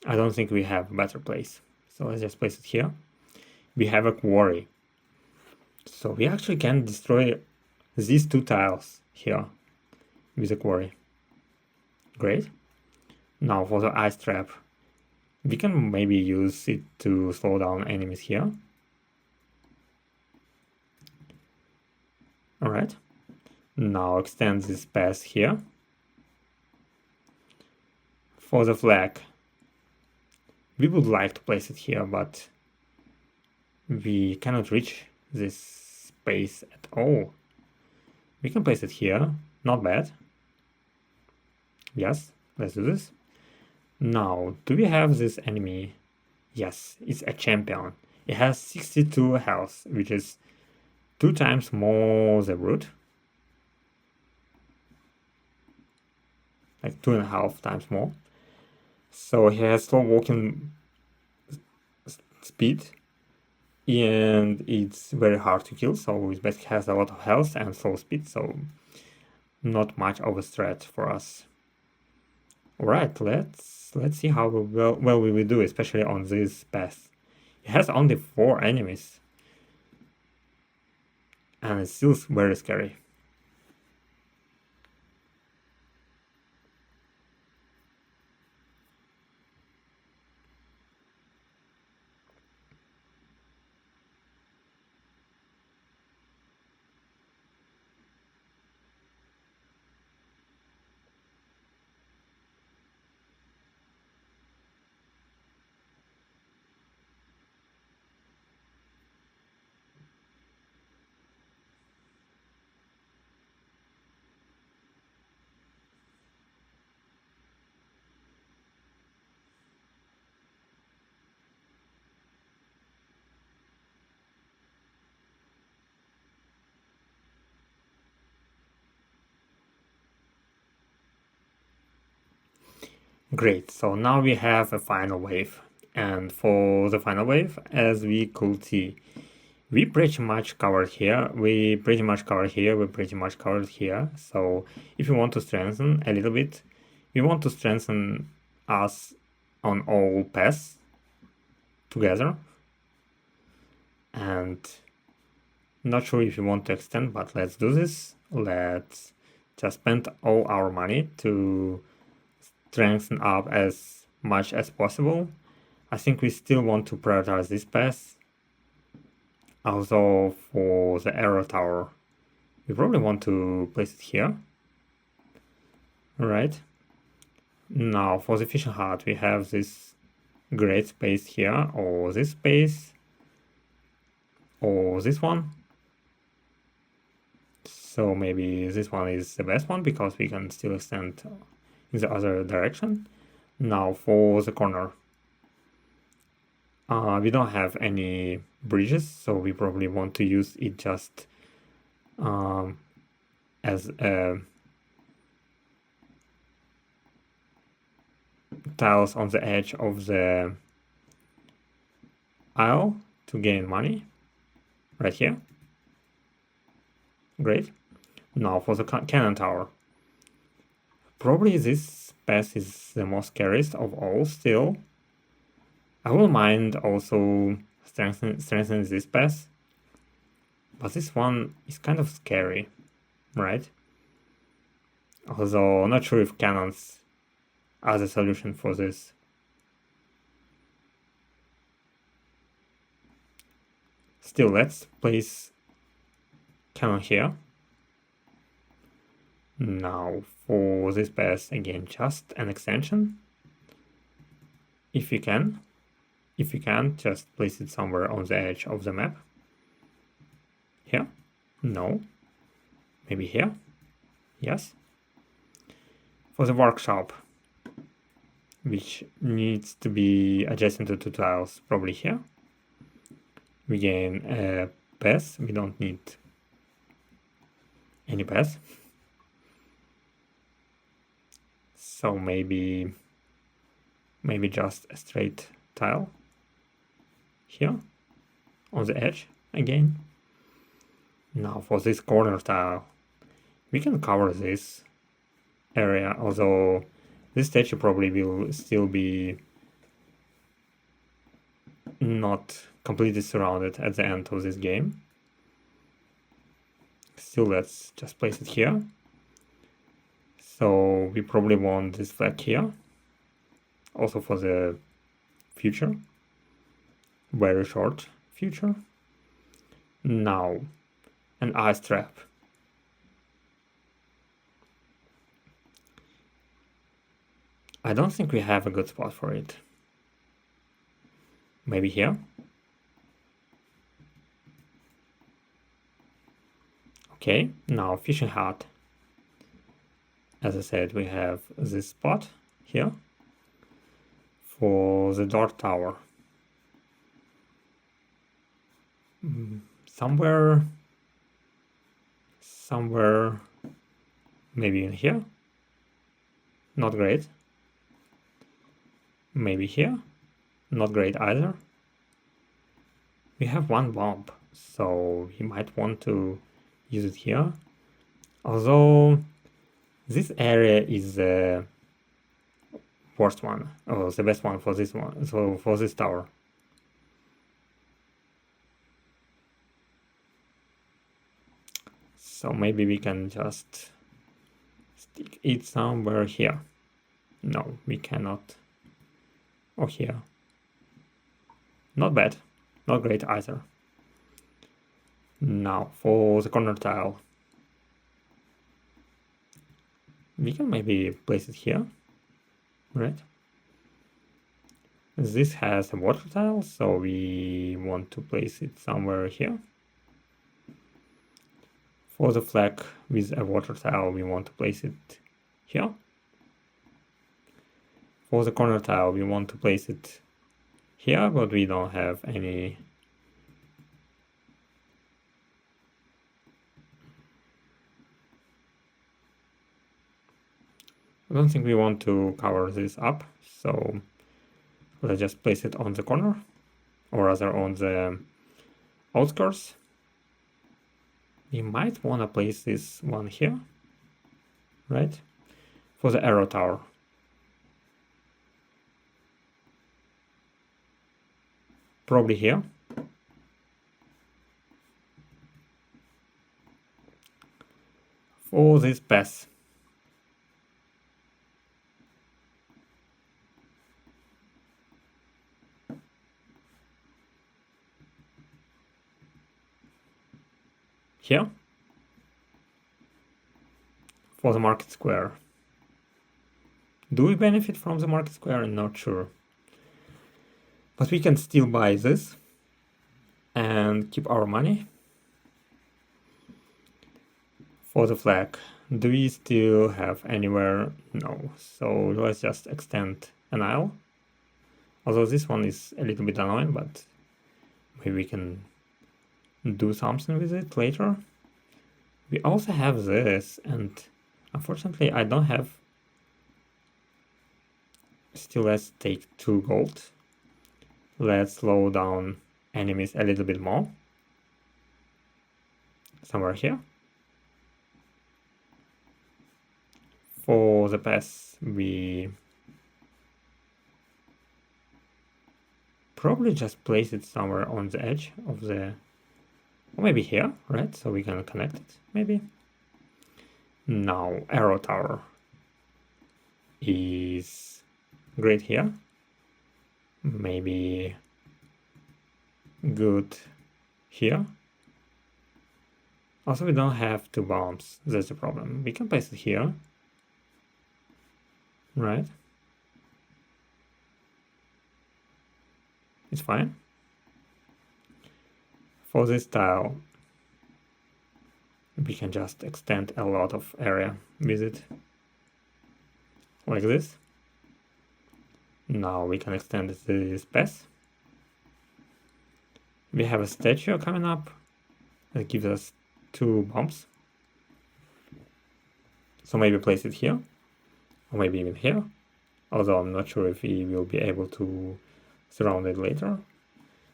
I don't think we have a better place. So let's just place it here. We have a quarry. So we actually can destroy these 2 tiles here with a quarry. Great. Now for the ice trap, we can maybe use it to slow down enemies here. Alright. Now extend this path here. For the flag, we would like to place it here, but we cannot reach this space at all. We can place it here, not bad. Yes, let's do this. Now, do we have this enemy? Yes, it's a champion. It has 62 health, which is 2 times more the root. Like 2.5 times more. So he has slow walking speed, and it's very hard to kill. So it basically has a lot of health and slow speed, so not much of a threat for us. Alright, let's see how well we will do, especially on this path. It has only 4 enemies, and it's still very scary. Great, so now we have a final wave. And for the final wave, as we could see, we pretty much covered here, we pretty much covered here, we pretty much covered here. So if you want to strengthen a little bit, we want to strengthen us on all paths together. And not sure if you want to extend, but let's do this. Let's just spend all our money to strengthen up as much as possible. I think we still want to prioritize this path. Also for the arrow tower, we probably want to place it here. Alright. Now for the fishing hut, we have this great space here, or this space, or this one. So maybe this one is the best one because we can still extend in the other direction. Now for the corner, we don't have any bridges, so we probably want to use it just as tiles on the edge of the aisle to gain money right here. Great. Now for the cannon tower. Probably this path is the most scariest of all still. I will mind also strengthening this path, but this one is kind of scary, right? Although not sure if cannons are the solution for this. Still, let's place cannon here. Now for this path, again, just an extension. If you can. If you can, just place it somewhere on the edge of the map. Here? No. Maybe here? Yes. For the workshop, which needs to be adjacent to two tiles, probably here. We gain a path. We don't need any path. So maybe just a straight tile here on the edge again. Now for this corner tile, we can cover this area, although this statue probably will still be not completely surrounded at the end of this game. Still, let's just place it here. So we probably want this flag here, also for the future, very short future. Now, an ice trap. I don't think we have a good spot for it. Maybe here? Okay, now fishing hut. As I said, we have this spot here for the door tower. Somewhere maybe in here. Not great. Maybe here. Not great either. We have one bomb, so he might want to use it here. Although this area is the worst one, or the best one for this one, so for this tower. So maybe we can just stick it somewhere here. No, we cannot. Or here. Not bad. Not great either. Now for the corner tile. We can maybe place it here, right? This has a water tile, so we want to place it somewhere here. For the flag with a water tile, we want to place it here. For the corner tile, we want to place it here, but we don't have any I don't think we want to cover this up, so let's just place it on the corner, or rather on the outskirts. We might want to place this one here, right? For the arrow tower. Probably here. For this pass. Here. For the market square. Do we benefit from the market square? I'm not sure. But we can still buy this and keep our money. For the flag, do we still have anywhere? No. So let's just extend an aisle. Although this one is a little bit annoying, but maybe we can do something with it later. We also have this, and unfortunately I don't have. Still, let's take 2 gold. Let's slow down enemies a little bit more. Somewhere here. For the pass, we probably just place it somewhere on the edge of the, or maybe here, right? So we can connect it, maybe. Now, arrow tower is great here. Maybe good here. Also, we don't have 2 bombs. That's the problem. We can place it here, right? It's fine. For this tile, we can just extend a lot of area with it, like this. Now we can extend this path. We have a statue coming up that gives us 2 bombs. So maybe place it here, or maybe even here. Although I'm not sure if we will be able to surround it later.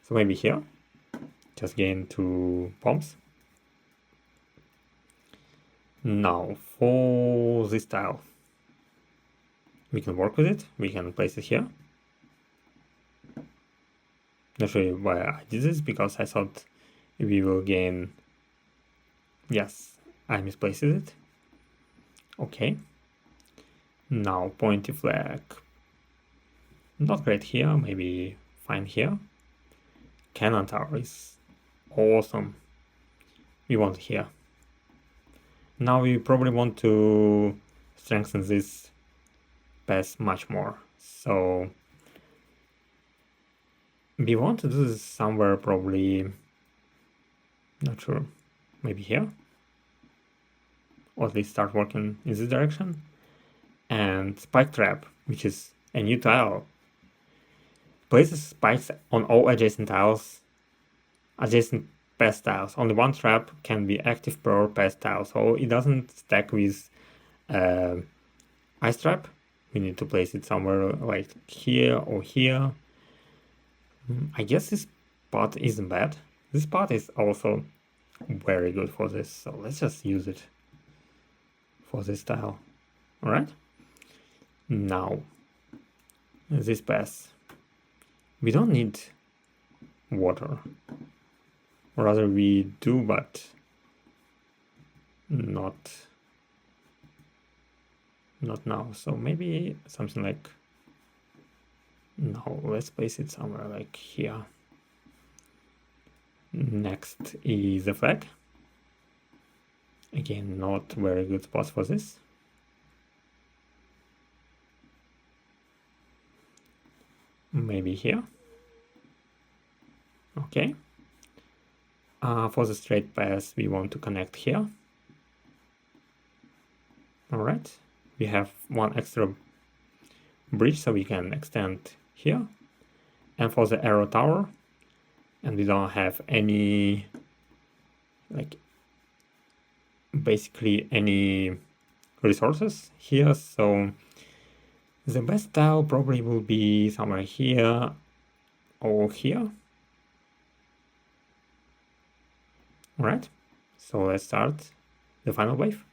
So maybe here, just gain 2 bombs. Now for this tile, we can work with it. We can place it here. Not sure why I did this, because I thought we will gain. Yes, I misplaced it. Okay. Now pointy flag. Not great here, maybe fine here. Cannon tower is awesome. We want here. Now we probably want to strengthen this pass much more. So we want to do this somewhere, probably, not sure, maybe here. Or at least start working in this direction. And spike trap, which is a new tile. Places spikes on all adjacent tiles, adjacent pass tiles. Only one trap can be active per pass tile, so it doesn't stack with ice trap. We need to place it somewhere like here or here. I guess this spot isn't bad. This spot is also very good for this, so let's just use it for this tile. Alright? Now, this pass. We don't need water. Or rather, we do, but not now. So maybe something like, no, let's place it somewhere like here. Next is the flag. Again, not very good spot for this. Maybe here. Okay. For the straight pass, we want to connect here. All right. We have 1 extra bridge, so we can extend here. And for the arrow tower, and we don't have any, like, basically any resources here, so The best tile probably will be somewhere here or here. Alright, so let's start the final wave.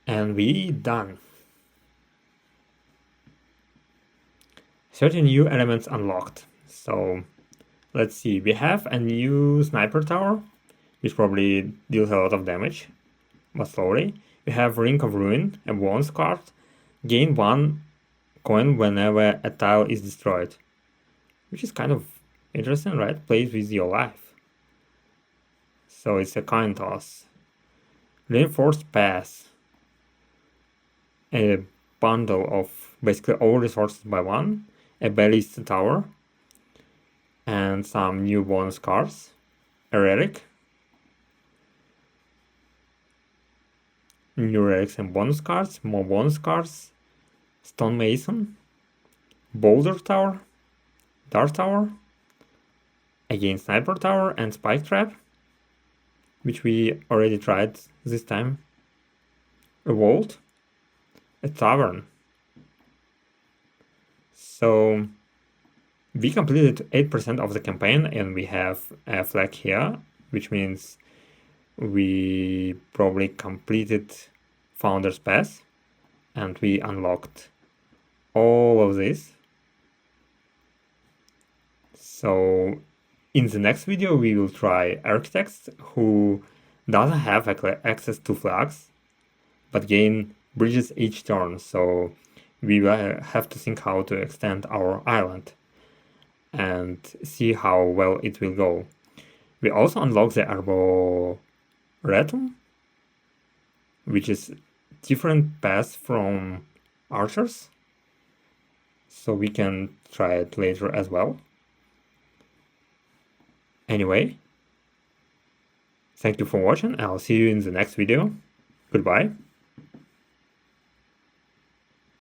And we done. 30 new elements unlocked. So let's see, we have a new sniper tower, which probably deals a lot of damage, but slowly. We have Ring of Ruin, a bonus card. Gain 1 coin whenever a tile is destroyed, which is kind of interesting, right? Plays with your life. So it's a coin toss. Reinforced Pass, a bundle of basically all resources by 1, a ballista tower, and some new bonus cards. A relic, new relics and bonus cards, more bonus cards, Stonemason, Boulder Tower, Dart Tower, again Sniper Tower and Spike Trap, which we already tried this time, a Vault, a Tavern. So we completed 8% of the campaign and we have a flag here, which means we probably completed Founder's Pass and we unlocked all of this. So in the next video, we will try Architects, who doesn't have access to flags, but gain bridges each turn. So we will have to think how to extend our island and see how well it will go. We also unlock the Arboretum, which is different path from archers. So we can try it later as well. Anyway, thank you for watching. I'll see you in the next video. Goodbye.